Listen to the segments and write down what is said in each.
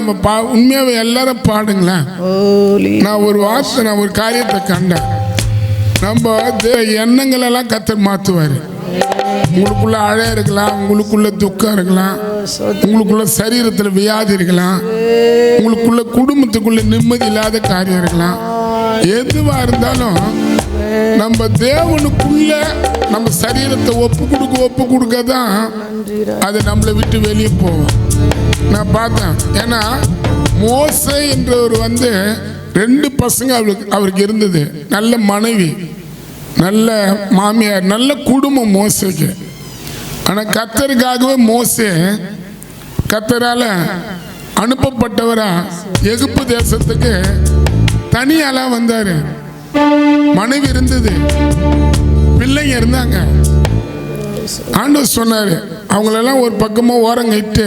நம்ம உண்மையாவே எல்லாரும் பாடுங்களேன். நான் ஒரு வார்த்தை, நான் ஒரு காரியத்தை கண்டேன். நம்ம எண்ணங்கள் எல்லாம் கர்த்தர் மாற்றுவார். உங்களுக்குள்ள அழை இருக்கலாம், உங்களுக்குள்ள துக்கம் இருக்கலாம், உங்களுக்குள்ள சரீரத்தில் வியாதி இருக்கலாம், உங்களுக்குள்ள குடும்பத்துக்குள்ள நிம்மதி இல்லாத காரியம் இருக்கலாம். எதுவா இருந்தாலும் நம்ம தேவனுக்குள்ள நம்ம சரீரத்தை ஒப்பு கொடுக்க தான் அது நம்மளை விட்டு வெளியே போகும். நான் பார்த்தேன். ஏன்னா மோசே என்றவர் 2 பசங்க அவருக்கு இருந்தது. நல்ல மனைவி, நல்ல மாமியார், நல்ல குடும்பம் மோசேக்கு. ஆனால் கர்த்தருக்காகவே மோசே கர்த்தரால் அனுப்பப்பட்டவரா எகிப்து தேசத்துக்கு தனியாலாம் வந்தார். மனைவி இருந்தது, பிள்ளைங்க இருந்தாங்க. ஆண்டவர் சொன்னார், அவங்களெல்லாம் ஒரு பக்கமாக ஓரங்கிட்டு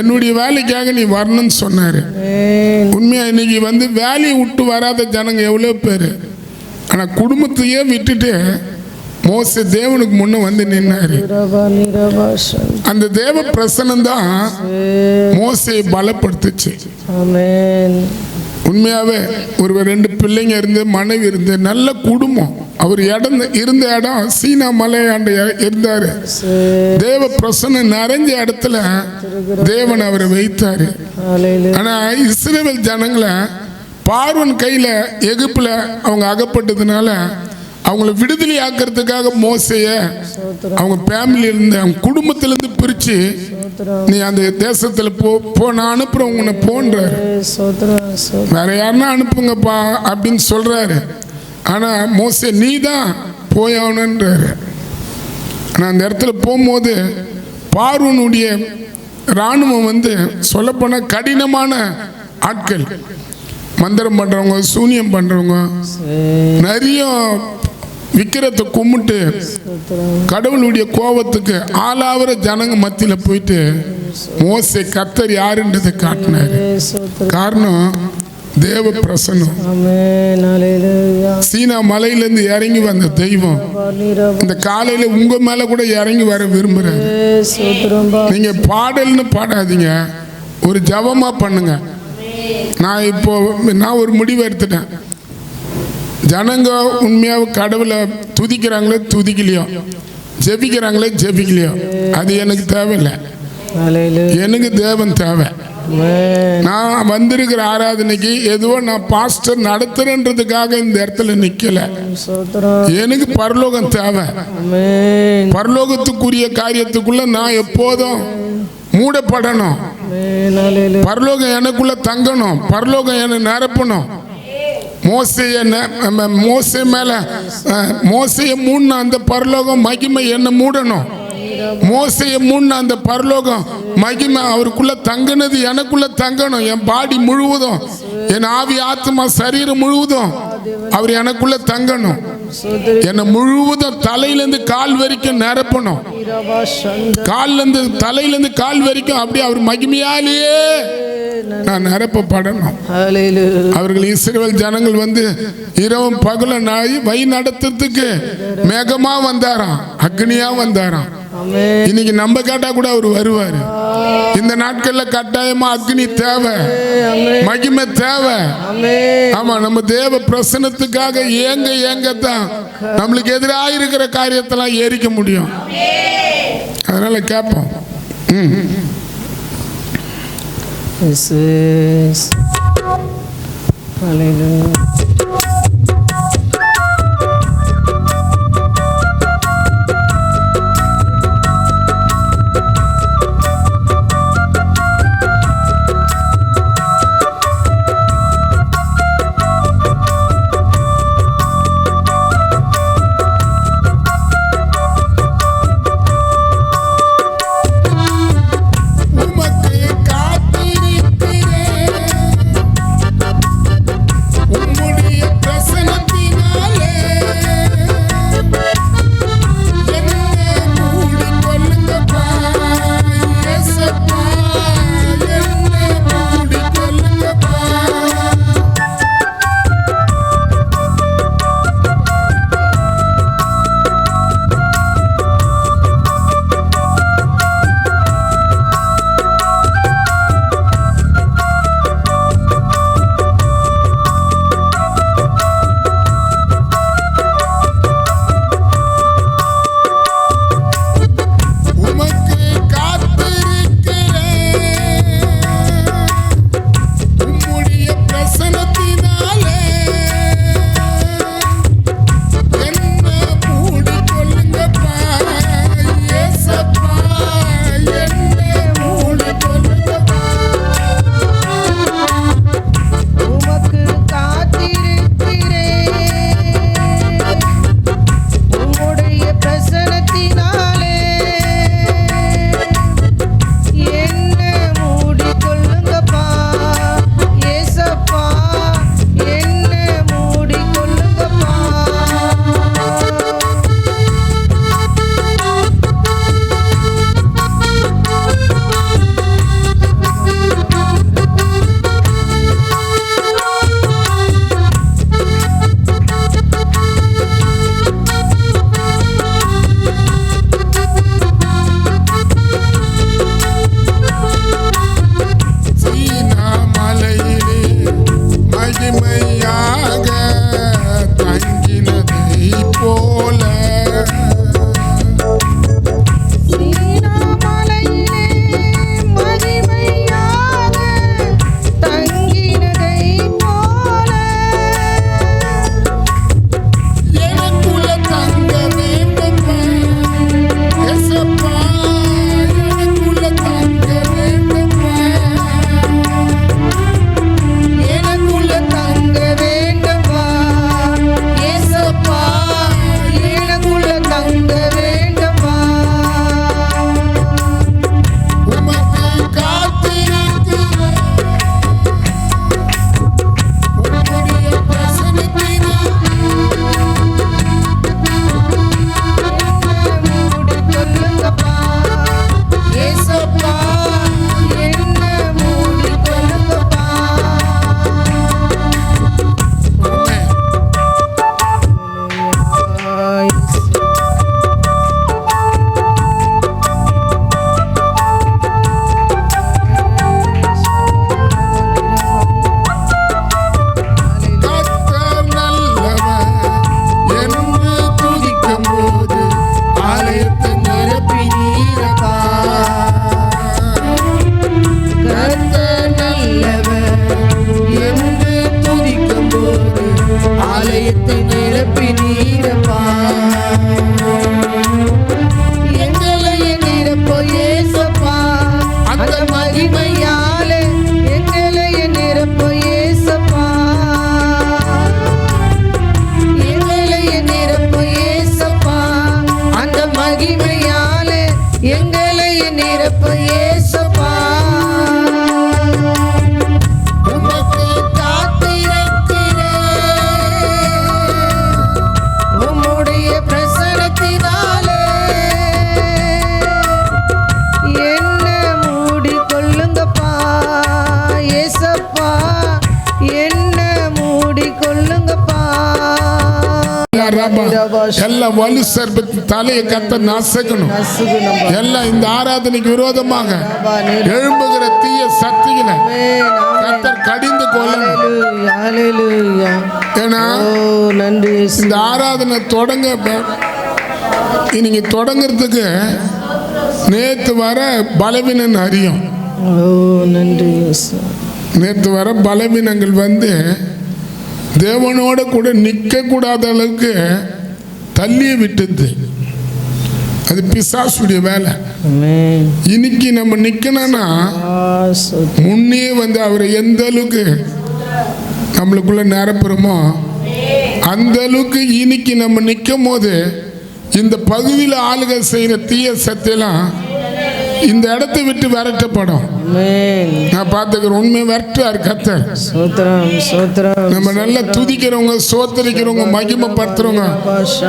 என்னுடைய வேலைக்காக நீ வரணும்னு சொன்னார். உண்மையாக இன்னைக்கு வேலையை விட்டு வராத ஜனங்க எவ்வளோ பேர். ஆனால் குடும்பத்தையே விட்டுட்டு மோசே தேவனுக்கு முன்ன நின்னாரு. அந்த தேவ பிரசன்னம் தான் மோசையை பலப்படுத்துச்சு. உண்மையாவே ஒரு 2 பிள்ளைங்க இருந்து, மனைவி இருந்து, நல்ல குடும்பம். அவர் இருந்த இடம் சீனா மலையாண்ட இருந்தாரு. தேவ பிரசன்னம் நிறைஞ்ச இடத்துல தேவன் அவரை வைத்தாரு. ஆனா இஸ்ரவேல் ஜனங்களை பார்வன் கையில எகிப்துல அவங்க அகப்பட்டதுனால அவங்கள விடுதலை ஆக்கிறதுக்காக மோசைய அவங்க ஃபேமிலி இருந்து, அவங்க குடும்பத்திலிருந்து பிரிச்சு நீ அந்த தேசத்துல போ நான் அனுப்புறேன் உன்னை போன்றாரு. வேற யாருன்னா அனுப்புங்கப்பா அப்படின்னு சொல்றாரு. ஆனா மோசே நீ தான் போயாவணுன்றாரு. ஆனா அந்த இடத்துல போகும்போது பார்வனுடைய இராணுவம் சொல்லப்போனா கடினமான ஆட்கள், மந்திரம் பண்றவங்க, சூனியம் பண்றவங்க, நிறைய விக்கிரத்தை கும்பிட்டு கடவுளுடைய கோபத்துக்கு ஆளாவர ஜனங்க மத்தியில் போயிட்டு மோசே கர்த்தர் யாருன்றதை காட்டினாரு. காரணம் தேவ பிரசன்னம். சீனா மலையிலிருந்து இறங்கி வந்த தெய்வம் இந்த காலையில உங்க மேல கூட இறங்கி வர விரும்புறாரு. நீங்க பாடல்னு பாடாதீங்க, ஒரு ஜபமா பண்ணுங்க. நான் ஒரு முடிவு எடுத்துட்டேன். ஜனங்க உண்மையாக கடவுளை துதிக்கிறாங்களே துதிக்கலையோ, ஜெபிக்கிறாங்களே ஜெபிக்கலையோ, அது எனக்கு தேவையில்லை. எனக்கு தேவன் தேவை. நான் வந்திருக்கிற ஆராதனைக்கு எதுவோ நான் பாஸ்டர் நடத்துறேன்றதுக்காக இந்த இடத்துல நிக்கல. எனக்கு பரலோகம் தேவை. பரலோகத்துக்குரிய காரியத்துக்குள்ள நான் எப்போதும் மூடப்படணும். பரலோகம் எனக்குள்ள தங்கணும். பரலோகம் என்னை நிரப்பணும். மோசே மேல மோசைய மூணு அந்த பரலோகம் மகிமை என்ன மூடணும். மோசைய மூணு அந்த பரலோகம் மகிமை அவருக்குள்ள தங்கினது எனக்குள்ள தங்கணும். என் பாடி முழுவதும், என் ஆவி ஆத்மா சரீரம் முழுவதும் அவர் எனக்குள்ள தங்கணும். என்னை முழுவதும் தலையிலேருந்து கால் வரைக்கும் நிரப்பணும். காலிலிருந்து தலையிலேருந்து கால் வரைக்கும் அப்படி அவர் மகிமையாலேயே நான் நிரப்பப்படணும். அவர்கள் இஸ்ரவேல் ஜனங்கள் இரவும் பகலும் வழி நடத்துறதுக்கு மேகமா வந்தாராம், அக்னியா வந்தாராம். இன்னைக்கு நம்ம கேட்டா கூட அவர் வருவாரு. இந்த நாட்கள்ல கட்டாயமா அக்னி தேவை, மகிமை தேவை. ஆமா, நம்ம தேவ பிரசன்னத்துக்காக ஏங்கத்தான் நம்மளுக்கு எதிராக இருக்கிற காரியத்தெல்லாம் எரிக்க முடியும். அதனால கேட்போம். உம்முடைய எல்லா வலு சர்பத்தின் தலையை கத்த நசுக்கணும். எல்லாம் இந்த ஆராதனைக்கு விரோதமாக எழும்புகிற தீய சக்திகளை கத்தர் கடிந்து கொள்ளணும். ஏன்னா இந்த ஆராதனை நீங்க தொடங்கிறதுக்கு நேத்து வர பலவீனம் அறியும். நேத்து வர பலவீனங்கள் வந்து தேவனோட கூட நிற்க கூடாத அளவுக்கு தள்ளிய விட்டுது. அது பிசாசுடைய வேலை. இன்னைக்கு நம்ம நிக்கணும்னா முன்னே வந்து அவரை எந்த அளவுக்கு நம்மளுக்குள்ள நிரப்புறோமோ அந்த அளவுக்கு இன்னைக்கு நம்ம நிற்கும் போது இந்த பகுதியில் ஆளுகை செய்யற தீய சக்தியெல்லாம் இந்த இடத்தை விட்டு விரட்டப்படும். நான் பார்த்துக்கிறேன். உண்மை விரட்டுறாரு கத்தர். நம்ம நல்லா துதிக்கிறவங்க, சோத்தரிக்கிறவங்க, மகிமைப்படுத்துறவங்க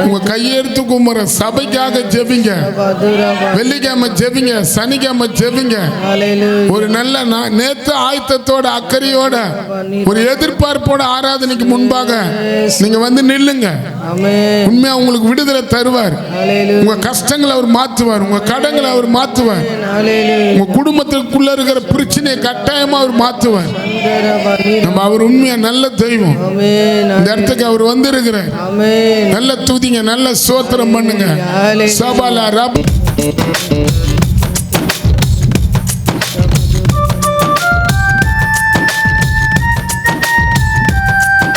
உங்க கையெடுத்து கும்புற சபைக்காக ஜெபிங்க. வெள்ளிக்கிழமை ஜெபிங்க, சனிக்கிழமை ஜெபிங்க. ஒரு நல்ல நேத்து ஆயத்தத்தோட அக்கறையோட ஒரு எதிர்பார்ப்போட ஆராதனைக்கு முன்பாக நீங்க வந்து நில்லுங்க. உண்மையா உங்களுக்கு விடுதலை தருவார். உங்க கஷ்டங்களை அவர் மாற்றுவார். உங்க கடங்களை அவர் மாற்றுவார். உங்க குடும்பத்துக்குள்ள இருக்கிற பிரச்சனையை கட்டாயமா அவர் மாற்றுவார். நம்ம அவர் உண்மையா நல்ல தெய்வம். இந்த இடத்துக்கு அவர் வந்து இருக்கிறார். நல்ல துதிங்க, நல்ல சோத்திரம் பண்ணுங்க. சபாலா ரப்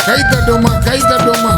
கை தட்டுமா, கை தட்டுமா.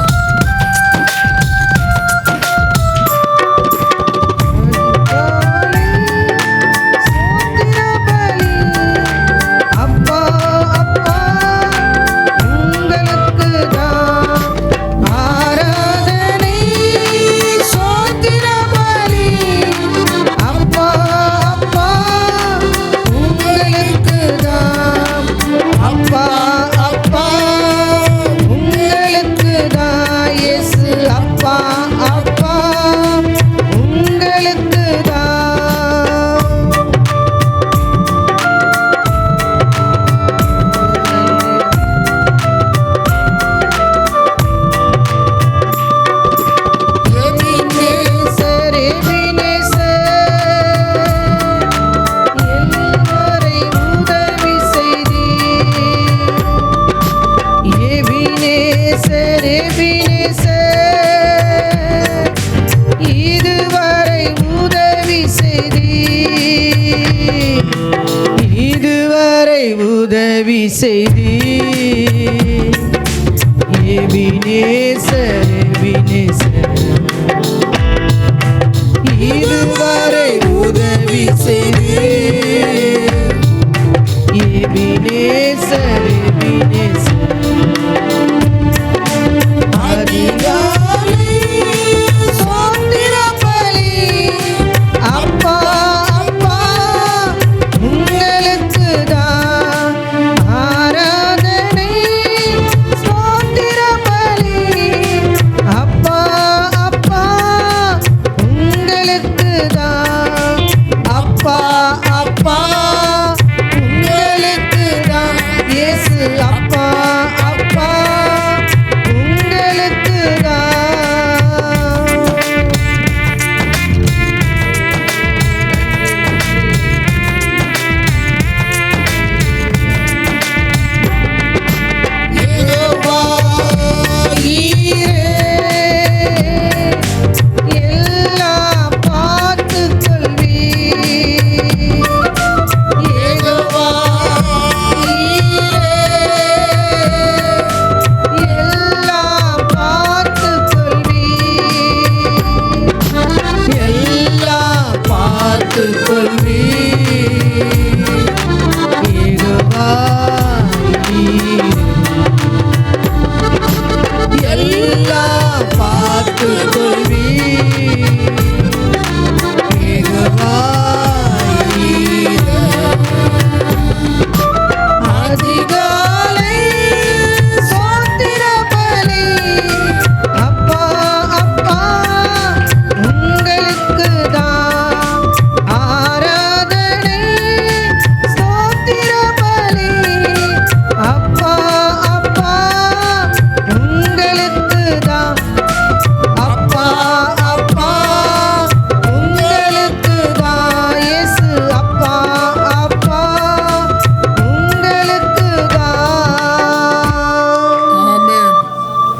ஆராதனை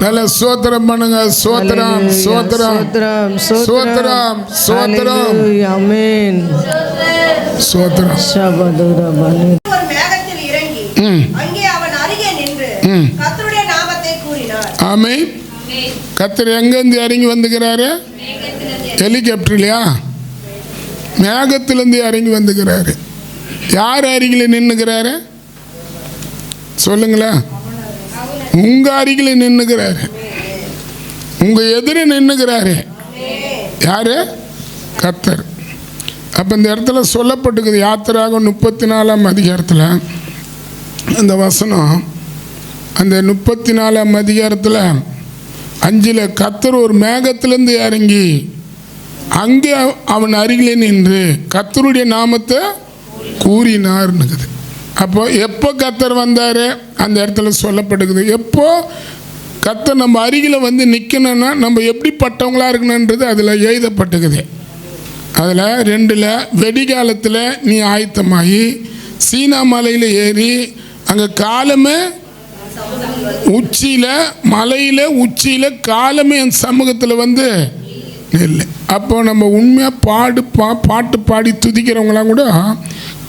நல்ல சோத்திரம் பண்ணுங்க. சோத்திரம் சோத்திரம் சோத்திரம் சோத்திரம். ஆமென். சோத்திரம். ஒரு மேகத்தில் இறங்கி அங்கே அவன் அருகே நின்று கர்த்தருடைய நாமத்தை கூறினார். ஆமென். கர்த்தர் எங்கேருந்து இறங்கி வந்துக்கிறாரு? ஹெலிகாப்டர்லையா? மேகத்திலிருந்து இறங்கி வந்துக்கிறாரு. யார் அருகில் நின்னுக்கிறாரு சொல்லுங்களேன்? உங்க அருகில் நின்னுக்கிறாரு. உங்க எதிர நின்னுக்கிறாரு. யாரு? கர்த்தர். அப்ப இந்த இடத்துல சொல்லப்பட்டிருக்குது யாத்திராகமம் 34ஆம் அதிகாரத்தில் அந்த வசனம். அந்த 34ஆம் அதிகாரத்தில் 5 கர்த்தர் ஒரு மேகத்திலிருந்து இறங்கி அங்கே அவன் அருகிலே நின்று கர்த்தருடைய நாமத்தை கூறினார்னுக்குது. அப்போ எப்போ கர்த்தர் வந்தார் அந்த இடத்துல சொல்லப்படுகிறது. எப்போ கர்த்தர் நம்ம அருகில் வந்து நிற்கணும்னா நம்ம எப்படிப்பட்டவங்களா இருக்கணுன்றது அதில் எழுதப்பட்டுக்குது. அதில் 2 வெடிகாலத்தில் நீ ஆயத்தமாகி சீனா மலையில் ஏறி அங்கே காலமே உச்சியில் மலையில் உச்சியில் காலமே என் சமூகத்தில் வந்து இல்லை. அப்போ நம்ம உண்மையாக பாட்டு பாடி துதிக்கிறவங்களாம் கூட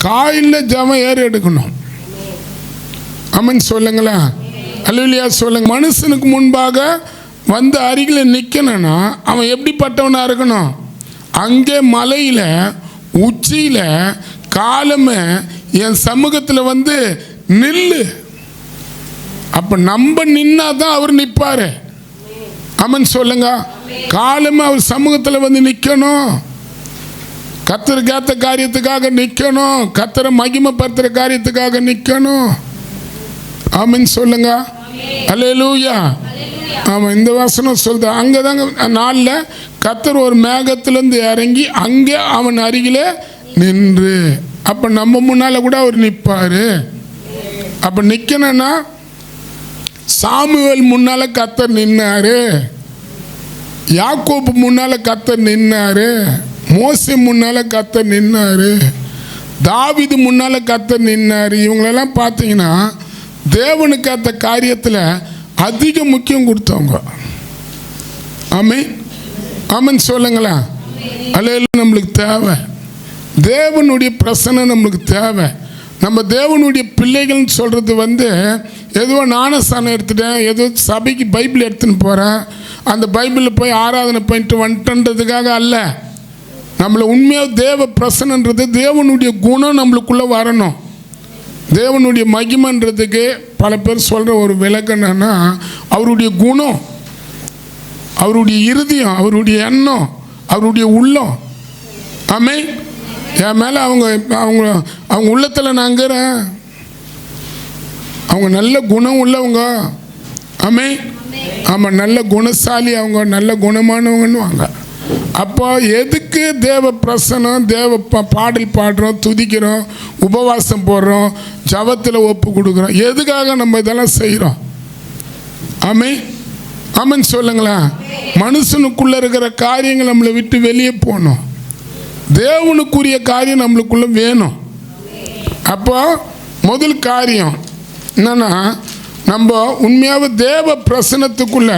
காயில் ஜபம் ஏற எடுக்கணும். ஆமென் சொல்லுங்களேன். அல்லேலூயா சொல்லுங்க. மனுஷனுக்கு முன்பாக வந்து அருகில் நிற்கணும்னா அவன் எப்படிப்பட்டவனாக இருக்கணும்? அங்கே மலையில் உச்சியில் காலமே என் சமூகத்தில் வந்து நில்லு. அப்போ நம்ம நின்னா தான் அவர் நிற்பார். ஆமென் சொல்லுங்க. காலமே அவர் சமூகத்தில் வந்து நிற்கணும். கர்த்தருக்கு ஏற்ற காரியத்துக்காக நிற்கணும். கர்த்தரை மகிமைப்படுத்துகிற காரியத்துக்காக நிற்கணும். ஆமென் சொல்லுங்க. அல்லேலூயா. ஆமாம். இந்த வசனம் சொல்லுது. அங்கே தாங்க 4 கர்த்தர் ஒரு மேகத்திலேருந்து இறங்கி அங்கே அவன் அருகில் நின்று. அப்போ நம்ம முன்னால் கூட அவர் நிற்பார். அப்போ நிற்கணும்னா சாமுவேல் முன்னால் கர்த்தர் நின்னாரு. யாக்கோபு முன்னால் கர்த்தர் நின்னாரு. மோசே முன்னால் கர்த்தர் நின்னாரு. தாவீது முன்னால் கர்த்தர் நின்னாரு. இவங்களெல்லாம் பார்த்தீங்கன்னா தேவனுக்கு அந்த காரியத்தில் அதிக முக்கியம் கொடுத்தவங்க. ஆமென். ஆமென் சொல்லுங்களேன். அல்லேலூயா. நம்மளுக்கு தேவை தேவனுடைய பிரசன்னம். நம்மளுக்கு தேவை. நம்ம தேவனுடைய பிள்ளைகள்னு சொல்கிறது வந்து ஏதோ ஞானஸ்தானம் எடுத்துட்டேன், ஏதோ சபைக்கு பைபிள் எடுத்துன்னு போகிறேன், அந்த பைபிளில் போய் ஆராதனை பண்ணிட்டு வந்துட்டன்றதுக்காக அல்ல. நம்மளை உண்மையாக தேவ பிரசன்னன்றது தேவனுடைய குணம் நம்மளுக்குள்ளே வரணும். தேவனுடைய மகிமைன்றதுக்கு பல பேர் சொல்கிற ஒரு விளக்கம்னா அவருடைய குணம், அவருடைய இருதயம், அவருடைய எண்ணம், அவருடைய உள்ளம். ஆமென். என் மேலே அவங்க உள்ளத்தில் நான் இருக்கிறேன். அவங்க நல்ல குணம் உள்ளவங்க. ஆமென். ஆமாம். நல்ல குணசாலி, அவங்க நல்ல குணமானவங்கன்னு வாங்க. அப்போ எதுக்கு தேவ பிரசனம், தேவ பாடல் பாடுறோம், துதிக்கிறோம், உபவாசம் போடுறோம், ஜபத்தில் ஒப்பு கொடுக்குறோம்? எதுக்காக நம்ம இதெல்லாம் செய்கிறோம்? ஆமென். ஆமென் சொல்லுங்களேன். மனுஷனுக்குள்ளே இருக்கிற காரியங்கள் நம்மளை விட்டு வெளியே போகணும். தேவனுக்குரிய காரியம் நம்மளுக்குள்ள வேணும். அப்போ முதல் காரியம் என்னன்னா நம்ம உண்மையாக தேவ பிரசனத்துக்குள்ள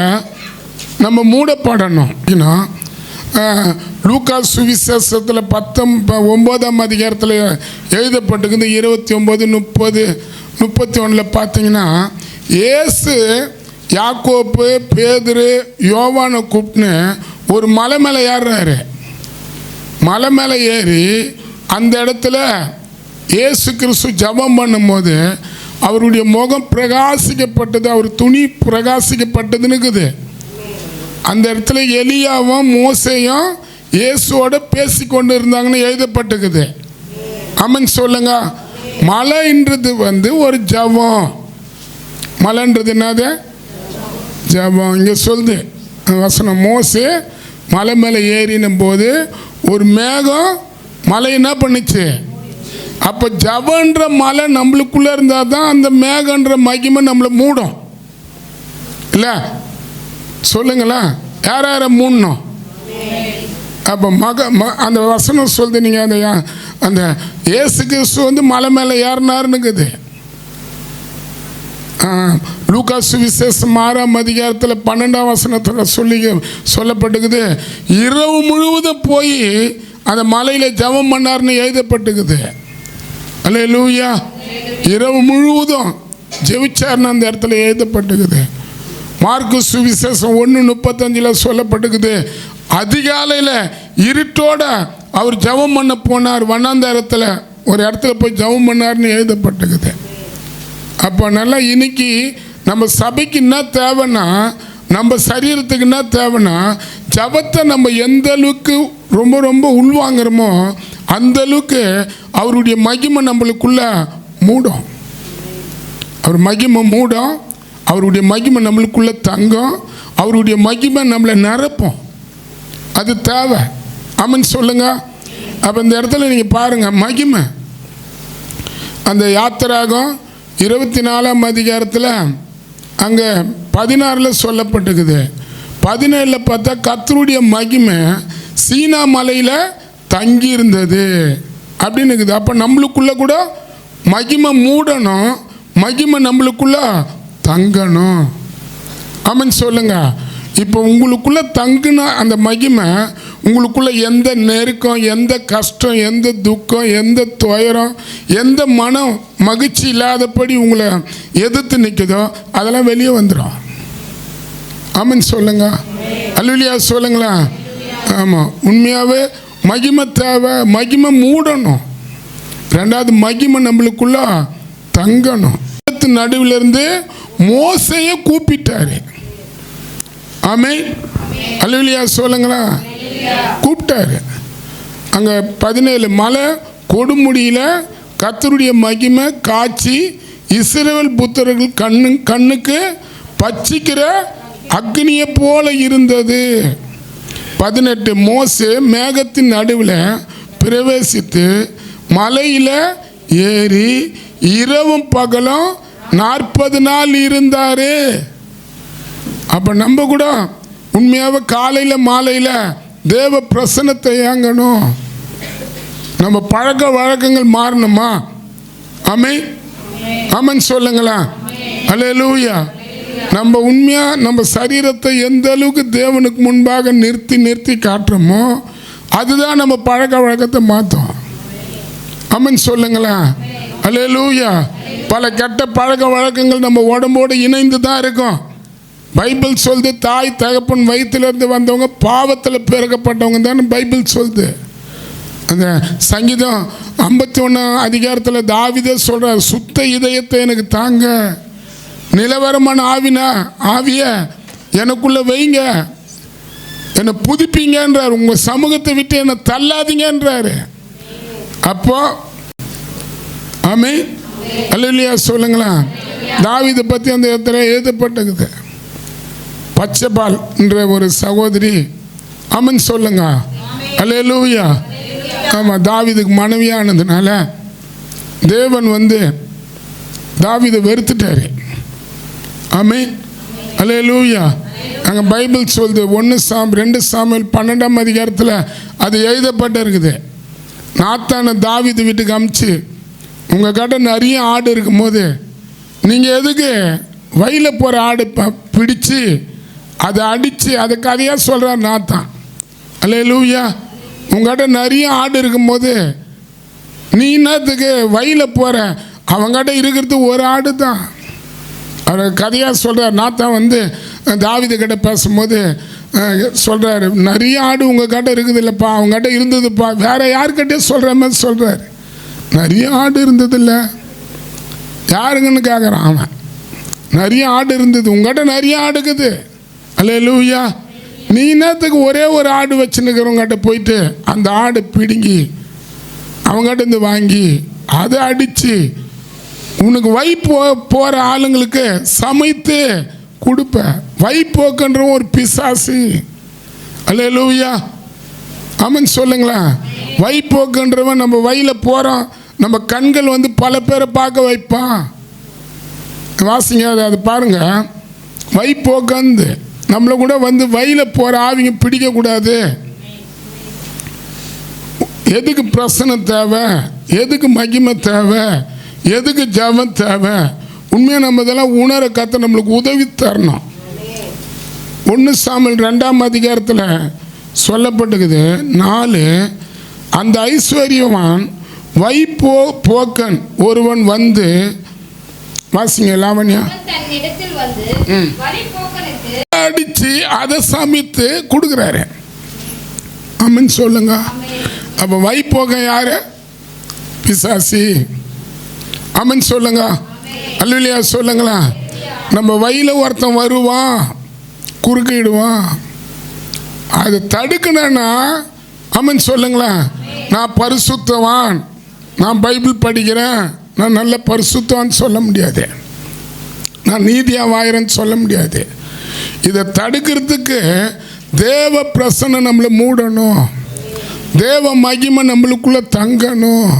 நம்ம மூடப்படணும். லூக்கா சுவிசேஷத்தில் 19ஆம் அதிகாரத்தில் எழுதப்பட்டிருக்குது. 29, 30, 31 பார்த்தீங்கன்னா இயேசு யாக்கோப்பு, பேதுரு, யோவானை கூப்பிட்டுன்னு ஒரு மலை மேலே ஏறுறாரு. மலை மேலே ஏறி அந்த இடத்துல இயேசு கிறிஸ்து ஜெபம் பண்ணும்போது அவருடைய முகம் பிரகாசிக்கப்பட்டது, அவர் துணி பிரகாசிக்கப்பட்டதுன்னுக்குது. அந்த இடத்துல எலியாவும் மோசேயும் இயேசுவோட பேசி கொண்டு இருந்தாங்கன்னு எழுதப்பட்டிருக்குது. ஆமென் சொல்லுங்க. மலைன்றது வந்து ஒரு ஜெபம். மலைன்றது என்னது? ஜெபம். இங்கே சொல்லுது வசனம். மோசே மலை மேலே ஏறின போது ஒரு மேகம் மலை என்ன பண்ணுச்சு? அப்போ ஜபன்ற மலை நம்மளுக்குள்ளே இருந்தால் தான் அந்த மேகன்ற மகிமை நம்மளை மூடும் இல்லை? சொல்லுங்களேன். யார் யாரை மூடணும்? அப்போ அந்த வசனம் சொல்லுது. நீங்கள் அந்த இயேசு கிறிஸ்து வந்து மலை மேலே ஏறினாருன்னுக்குது. லூக்கா சுவிசேஷம் 6ஆம் அதிகாரத்தில் 12ஆம் வசனத்தில் சொல்லப்பட்டுக்குது. இரவு முழுவதும் போய் அந்த மலையில் ஜெபம் பண்ணார்னு எழுதப்பட்டுக்குது. அல்லேலூயா. இரவு முழுவதும் ஜெபிச்சார்னு அந்த இடத்துல எழுதப்பட்டுக்குது. மார்க்கு சுவிசேஷம் 1:35 சொல்லப்பட்டுக்குது. அதிகாலையில் இருட்டோட அவர் ஜெபம் பண்ண போனார். வண்ணாந்தாரத்தில் ஒரு இடத்துல போய் ஜெபம் பண்ணார்னு எழுதப்பட்டுக்குது. அப்போ நல்லா இன்னைக்கு நம்ம சபைக்கு என்ன தேவைன்னா, நம்ம சரீரத்துக்கு என்ன தேவைன்னா, ஜபத்தை நம்ம எந்த அளவுக்கு ரொம்ப ரொம்ப உள்வாங்கிறோமோ அந்த அளவுக்கு அவருடைய மகிமை நம்மளுக்குள்ள மூடும். அவர் மகிமை மூடும். அவருடைய மகிமை நம்மளுக்குள்ள தங்கும். அவருடைய மகிமை நம்மளை நிரப்பும். அது தேவை. ஆமென் சொல்லுங்க. அப்போ இந்த இடத்துல நீங்கள் பாருங்கள், மகிமை அந்த யாத்திராகம் 24ஆம் அதிகாரத்தில் அங்கே 16 சொல்லப்பட்டுக்குது. 17 பார்த்தா கர்த்தருடைய மகிமை சீனா மலையில் தங்கி இருந்தது அப்படின்னு இருக்குது. அப்போ நம்மளுக்குள்ள கூட மகிமை மூடணும், மகிமை நம்மளுக்குள்ள தங்கணும். ஆமென் சொல்லுங்க. இப்போ உங்களுக்குள்ள தங்குன அந்த மகிமை உங்களுக்குள்ள எந்த நெருக்கம், எந்த கஷ்டம், எந்த துக்கம், எந்த துயரம், எந்த மனம் மகிழ்ச்சி இல்லாதபடி உங்களை எதிர்த்து நிற்குதோ அதெல்லாம் வெளியே வந்துடும். ஆமென் சொல்லுங்க. அல்லேலூயா சொல்லுங்களா. ஆமாம், உண்மையாகவே மகிமை தேவை. மகிமை மூடணும். ரெண்டாவது மகிமை நம்மளுக்குள்ள தங்கணும். நடுவில் இருந்து மோசையை கூப்பிட்டாரு. ஆமென். அல்லேலூயா சொல்லுங்களா. கூப்பிட்டாரு. அங்கே 17 மலை கொடுமுடியில் கர்த்தருடைய மகிமை காட்சி இஸ்ரவேல் புத்திரர்கள் கண்ணுக்கு பட்சிக்கிற அக்னியை போல இருந்தது. 18 மோசே மேகத்தின் நடுவில் பிரவேசித்து மலையில் ஏறி இரவும் பகலும் 40 நாள் இருந்தார். அப்போ நம்ம கூட உண்மையாகவே காலையில் மாலையில் தேவ பிரசன்னத்தை ஏங்கணும். நம்ம பழக்க வழக்கங்கள் மாறணுமா? ஆமென். ஆமென் சொல்லுங்களா. அல்லேலூயா. நம்ம உண்மையாக நம்ம சரீரத்தை எந்த அளவுக்கு தேவனுக்கு முன்பாக நிறுத்தி காட்டுறோமோ அதுதான் நம்ம பழக்க வழக்கத்தை மாற்றும். ஆமென் சொல்லுங்களா. அல்லேலூயா. பல கெட்ட பழக்க வழக்கங்கள் நம்ம உடம்போடு இணைந்து தான் இருக்கும். பைபிள் சொல்லுது, தாய் தகப்பன் வயிற்றிலிருந்து வந்தவங்க பாவத்தில் பிறக்கப்பட்டவங்க தான் பைபிள் சொல்லுது. அந்த சங்கீதம் 51 அதிகாரத்தில் தாவீதே சொல்கிறார், சுத்த இதயத்தை எனக்கு தாங்க, நிலவரமான ஆவியை எனக்குள்ளே வைங்க, என்னை புதுப்பிங்கன்றார், உங்கள் சமூகத்தை விட்டு என்னை தள்ளாதீங்கன்றாரு. அப்போ ஆமென். அல்லேலூயா சொல்லுங்களா. தாவீதை பற்றி அந்த இடத்துல எழுதப்பட்டிருக்குது. பச்சைபால் என்ற ஒரு சகோதரி. ஆமென் சொல்லுங்க. அல்லேலூயா. ஆமாம், தாவீதுக்கு மனைவியானதுனால தேவன் தாவீதை வெறுத்துட்டாரு. ஆமென். அல்லேலூயா. அங்கே பைபிள் சொல்லுது 2 சாமுவேல் 12ஆம் அதிகாரத்தில் அது எழுதப்பட்டு இருக்குது. நாத்தானை தாவீது வீட்டுக்கு அமுச்சு, உங்கள் கிட்ட நிறைய ஆடு இருக்கும்போது நீங்கள் எதுக்கு வயலில் போகிற ஆடு பிடிச்சி அதை அடித்து அதை கதையாக சொல்கிறார் நாத்தான். அல்லேலூயா. உங்கள்கிட்ட நிறைய ஆடு இருக்கும்போது நீ என்னத்துக்கு வயலில் போகிற? அவங்ககிட்ட இருக்கிறது ஒரு ஆடு தான். அவர் கதையாக சொல்கிறார். நாத்தான் தாவீது கிட்ட பேசும்போது சொல்கிறாரு, நிறைய ஆடு உங்கள் கிட்ட இருக்குது இல்லைப்பா, அவங்ககிட்ட இருந்ததுப்பா, வேறு யாருக்கிட்டே சொல்கிற மாதிரி சொல்கிறார். நிறைய ஆடு இருந்ததில்ல, யாருங்கன்னு கேட்குறான் அவன். நிறைய ஆடு இருந்தது, உங்கள்கிட்ட நிறைய ஆடு இருக்குது. அல்லேலூயா. நீ என்னத்துக்கு ஒரே ஒரு ஆடு வச்சுன்னுக்கிறவங்ககிட்ட போயிட்டு அந்த ஆடு பிடுங்கி அவங்ககிட்ட வாங்கி அதை அடித்து உனக்கு போகிற ஆளுங்களுக்கு சமைத்து கொடுப்ப. வைப்போக்குன்ற ஒரு பிசாசு. அல்லேலூயா. ஆமென் சொல்லுங்களா. வைப்போக்குன்றவன் நம்ம வயலில் போகிறோம், நம்ம கண்கள் பல பேரை பார்க்க வைப்பான். வாசிங்க அது பாருங்க. வைப்போக்கந்து நம்மளை கூட வயலில் போகிற ஆவிங்க பிடிக்கக்கூடாது. எதுக்கு பிரசனம் தேவை, எதுக்கு மகிமை தேவை, எதுக்கு ஜெபம் தேவை? உண்மையாக நம்ம இதெல்லாம் உணர கத்த நம்மளுக்கு உதவி தரணும். 1 சாமுவேல் 2ஆம் அதிகாரத்தில் சொல்லப்பட்டுக்குது 4. அந்த ஐஸ்வர்யவான் போக்கன் ஒருவன் வந்து, வாசிங்க லாவண்யா, அடிச்சு அதை சமைத்து கொடுக்குறாரு. ஆமென் சொல்லுங்க. அப்போ வைப்போக்கன் யாரு? பிசாசி. ஆமென் சொல்லுங்க. அல்லேலூயா சொல்லுங்களா. நம்ம வயல ஒருத்தன் வருவான், குறுக்கிடுவான், அதை தடுக்கணும்னா ஆமென் சொல்லுங்களா. நான் பரிசுத்தவான், நான் பைபிள் படிக்கிறேன், நான் நல்ல பரிசுத்தவான்னு சொல்ல முடியாது, நான் நீதியாக வாயிறேன்னு சொல்ல முடியாது. இதை தடுக்கிறதுக்கு தேவ பிரசன்னம் நம்மளை மூடணும், தேவ மகிமை நம்மளுக்குள்ள தங்கணும்,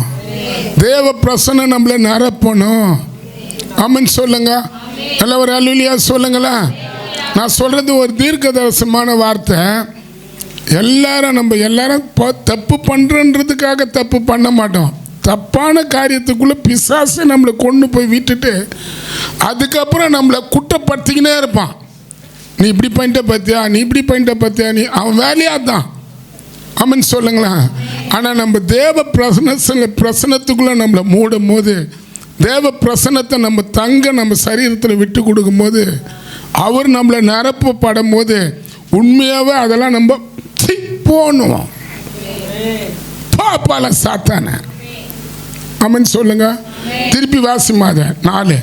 தேவ பிரசன்னம் நம்மளை நிரப்பணும். ஆமென் சொல்லுங்க. எல்லாம் ஒரு அல்லேலூயா சொல்லுங்களா. நான் சொல்றது ஒரு தீர்க்கதரிசனமான வார்த்தை. எல்லாரும் தப்பு பண்றதுக்காக தப்பு பண்ண மாட்டோம். தப்பான காரியத்துக்குள்ள பிசாசு நம்மளை கொண்டு போய் விட்டுட்டு அதுக்கப்புறம் நம்மளை குற்றப்படுத்திக்கினே இருப்பான். நீ இப்படி பண்ணிட்ட பார்த்தியா, நீ இப்படி பண்ணிட்ட பார்த்தியா, நீ அவன் வேலையாக தான். ஆமென் சொல்லுங்களா. ஆனால் நம்ம தேவ பிரசனத்துக்குள்ளே நம்மளை மூடும் போது, தேவ பிரசனத்தை நம்ம நம்ம சரீரத்தில் விட்டு கொடுக்கும் போது, அவர் நம்மளை நிரப்பப்படும் போது உண்மையாகவே அதெல்லாம் நம்ம போகணும். பாப்பால சாத்தான. ஆமென் சொல்லுங்க. திருப்பி வாசிமாத 4.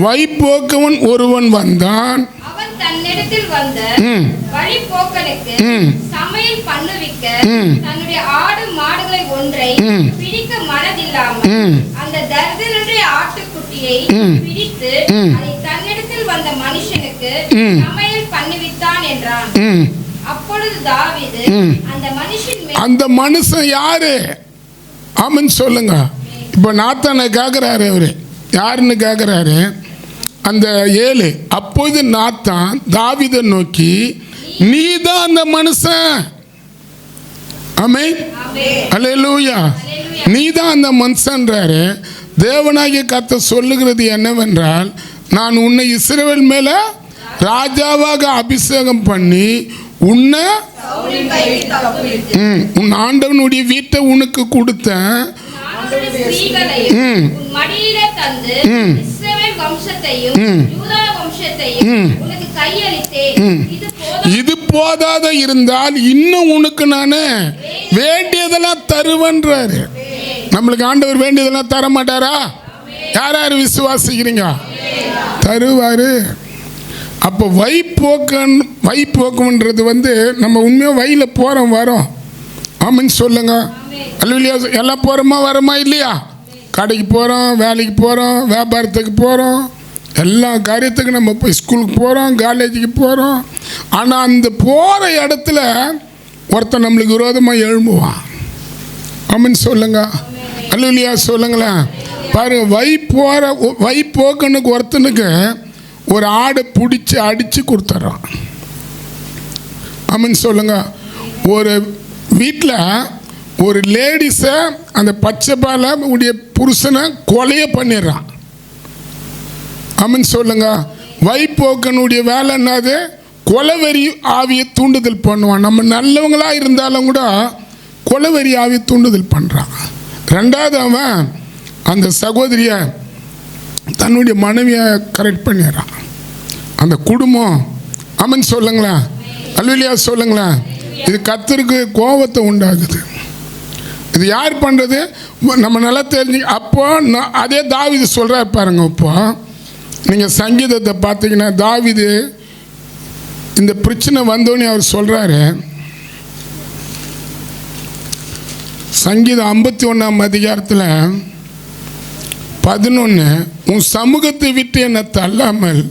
வைப்போக்கவன் ஒருவன் வந்தான், அவன் தன்னிடத்தில் வந்த வழிபோக்கனுக்கு சமையல் பண்ணுவிக்க தன்னுடைய ஆடு மாடுகளை ஒன்றை பிடிக்க மனதில்லாமல் அந்த தரித்திரனுடைய ஆட்டுக்குட்டியை பிடித்து அதை தன்னிடத்தில் வந்த மனுஷனுக்கு சமையல் பண்ணுவித்தான் என்றான். அப்பொழுது தாவீது அந்த மனுஷன் யாரு? ஆமென் சொல்லுங்க. இப்போ நாத்தானை கேட்குறாரு, அவரு யாருன்னு கேட்குறாரு. அந்த 7. அப்போது நாத்தான் தாவீதை நோக்கி, நீ தான் அந்த மனுஷன். ஆமென் அல்லேலூயா. நீ தான் அந்த மனுஷன்றாரு. தேவனாகிய கர்த்தர் சொல்லுகிறது என்னவென்றால், நான் உன்னை இஸ்ரவேல் மேல ராஜாவாக அபிஷேகம் பண்ணி உன்னை உன் ஆண்டவனுடைய வீட்டை உனக்கு கொடுத்தேன். இது போதாத இருந்தால் இன்னும் உனக்கு நானு வேண்டியதெல்லாம் தருவேன்றாரு. நம்மளுக்கு ஆண்டவர் வேண்டியதெல்லாம் தர மாட்டாரா? யார் யார் விசுவாசிக்கிறீங்க? தருவாரு. அப்போ வைப்போக்கன்றது வந்து நம்ம உண்மையாக வயலில் போகிறோம் வரோம். ஆமென் சொல்லுங்க. அல்லேலூயா. எல்லாம் போகிறோமா வரோமா இல்லையா? கடைக்கு போகிறோம், வேலைக்கு போகிறோம், வியாபாரத்துக்கு போகிறோம், எல்லா காரியத்துக்கும் நம்ம போய் ஸ்கூலுக்கு போகிறோம், காலேஜுக்கு போகிறோம். ஆனால் அந்த போகிற இடத்துல ஒருத்தன் நம்மளுக்கு விரோதமாக எழும்புவான். ஆமென் சொல்லுங்க. அல்லேலூயா சொல்லுங்களேன். பாருங்க, வைப்போக்கனுக்கு ஒருத்தனுக்கு ஒரு ஆடை பிடிச்சி அடித்து கொடுத்துட்றான். ஆமென் சொல்லுங்க. ஒரு வீட்டில் ஒரு லேடிஸை அந்த பச்சை பால உடைய புருஷனை கொலையை பண்ணிடுறான். ஆமென் சொல்லுங்க. வைப்போக்கனுடைய வேலை என்னது? கொலவெறி ஆவியை தூண்டுதல் பண்ணுவான். நம்ம நல்லவங்களாக இருந்தாலும் கூட கொலவெறி ஆவியை தூண்டுதல் பண்ணுறான். 2வது அவன் அந்த சகோதரியை தன்னுடைய மனைவியை கரெக்ட் பண்ணிடுறான். அந்த குடும்பம் ஆமென் சொல்லுங்களேன். அல்லேலூயா சொல்லுங்களேன். இது கர்த்தருக்கு கோபத்தை உண்டாகுது. இது யார் பண்ணுறது? நம்ம நல்லா தெரிஞ்சு. அப்போ அதே தாவீது சொல்கிறார் பாருங்க. இப்போ நீங்கள் சங்கீதத்தை பார்த்தீங்கன்னா தாவீது இந்த பிரச்சனை வந்தோடனே அவர் சொல்கிறாரு, சங்கீதம் 51ஆம் அதிகாரத்தில் 11, உன் சமூகத்தை விட்டு என்னை தள்ளாமல்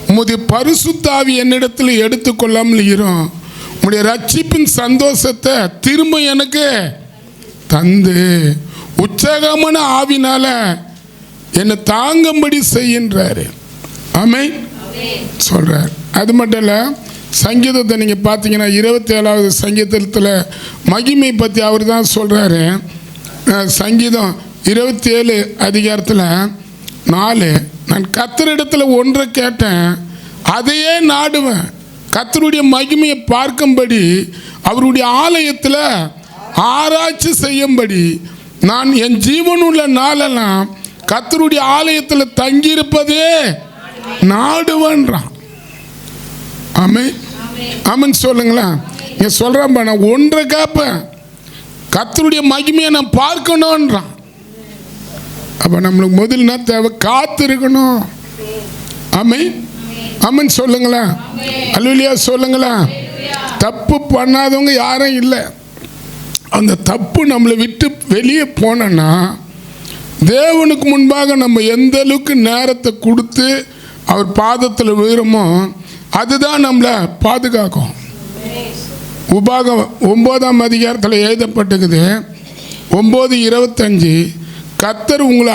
உம்முடைய பரிசுத்த ஆவி என்னிடத்தில் எடுத்துக்கொள்ளாமல் இரும். உம்முடைய ரட்சிப்பின் சந்தோஷத்தை திரும்ப எனக்கு தந்து உற்சாகமான ஆவினால என்னை தாங்கும்படி செய்கின்றாரு. ஆமென் சொல்றார். அது மட்டும் இல்லை, சங்கீதத்தை நீங்கள் பார்த்தீங்கன்னா 27வது சங்கீதத்தில் மகிமை பற்றி அவர் தான் சொல்கிறாரு. சங்கீதம் 27 அதிகாரத்தில் 4, நான் கர்த்தரிடத்தில் ஒன்றை கேட்டேன், அதையே நாடுவேன், கர்த்தருடைய மகிமையை பார்க்கும்படி அவருடைய ஆலயத்தில் ஆராய்ச்சி செய்யும்படி நான் என் ஜீவனுள்ள நாளெல்லாம் கர்த்தருடைய ஆலயத்தில் தங்கியிருப்பதே நாடுவேன்றான். ஆமென், ஆமென் சொல்லுங்களேன். நீங்க சொல்றேன், நான் ஒன்றை கேட்பேன், கர்த்தருடைய மகிமையை நான் பார்க்கணும்ன்றான். அப்ப நம்மளுக்கு முதல்ல என்ன தேவை? காத்து இருக்கணும். ஆமென், ஆமென் சொல்லுங்களேன். அல்லேலூயா சொல்லுங்களேன். தப்பு பண்ணாதவங்க யாரும் இல்லை. அந்த தப்பு நம்மளை விட்டு வெளியே போனோன்னா தேவனுக்கு முன்பாக நம்ம எந்த அளவுக்கு நேரத்தை கொடுத்து அவர் பாதத்தில் விழுறோமோ அதுதான் நம்மளை பாதுகாக்கும். உபாகம் 9ஆம் அதிகாரத்தில் எழுதப்பட்டிருக்குது, 9:25, கர்த்தர் உங்களை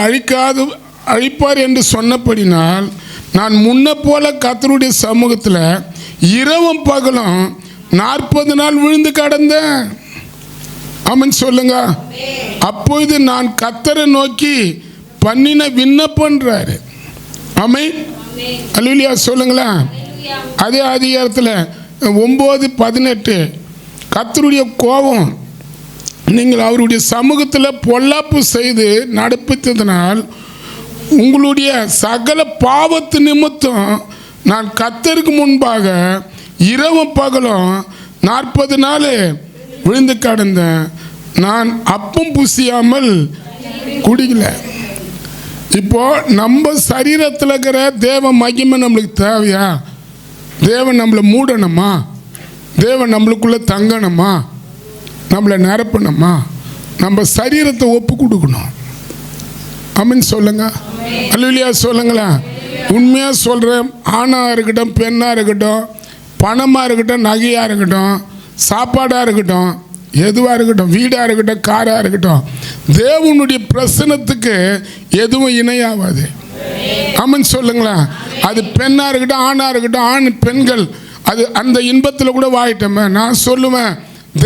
அழிப்பார் என்று சொன்னபடினால் நான் முன்ன போல கர்த்தருடைய சமூகத்தில் இரவும் பகலும் 40 நாள் விழுந்து கடந்தேன். ஆமென் சொல்லுங்க. அப்பொழுது நான் கர்த்தரை நோக்கி பண்ணின விண்ணப்பன்றாரு. ஆமென், அல்லேலூயா சொல்லுங்களேன். அதே அதிகாரத்தில் 9:18, கர்த்தருடைய கோபம் நீங்கள் அவருடைய சமூகத்தில் பொல்லாப்பு செய்து நடப்பித்ததனால் உங்களுடைய சகல பாவத்து நிமித்தம் நான் கர்த்தருக்கு முன்பாக இரவும் பகலும் 40 நாள் விழுந்து கடந்தேன். நான் அப்பம் புசியாமல் குடிக்கல. இப்போ நம்ம சரீரத்தில் இருக்கிற தேவ மகிமை நம்மளுக்கு தேவையா? தேவன் நம்மளை மூடணுமா? தேவன் நம்மளுக்குள்ள தங்கணுமா? நம்மளை நிரப்பணுமா? நம்ம சரீரத்தை ஒப்பு கொடுக்கணும். ஆமென் சொல்லுங்க. அல்லேலூயா சொல்லுங்களேன். உண்மையாக சொல்கிறேன், ஆணாக இருக்கட்டும், பெண்ணாக இருக்கட்டும், பணமாக இருக்கட்டும், நகையாக இருக்கட்டும், சாப்பாடாக இருக்கட்டும், எதுவாக இருக்கட்டும், வீடாக இருக்கட்டும், காராக இருக்கட்டும், தேவனுடைய பிரசனத்துக்கு எதுவும் இணையாகாது. ஆமென் சொல்லுங்களேன். அது பெண்ணாக இருக்கட்டும், ஆணாக இருக்கட்டும், ஆண் பெண்கள் அது அந்த இன்பத்தில் கூட வாயிட்டோமே. நான் சொல்லுவேன்,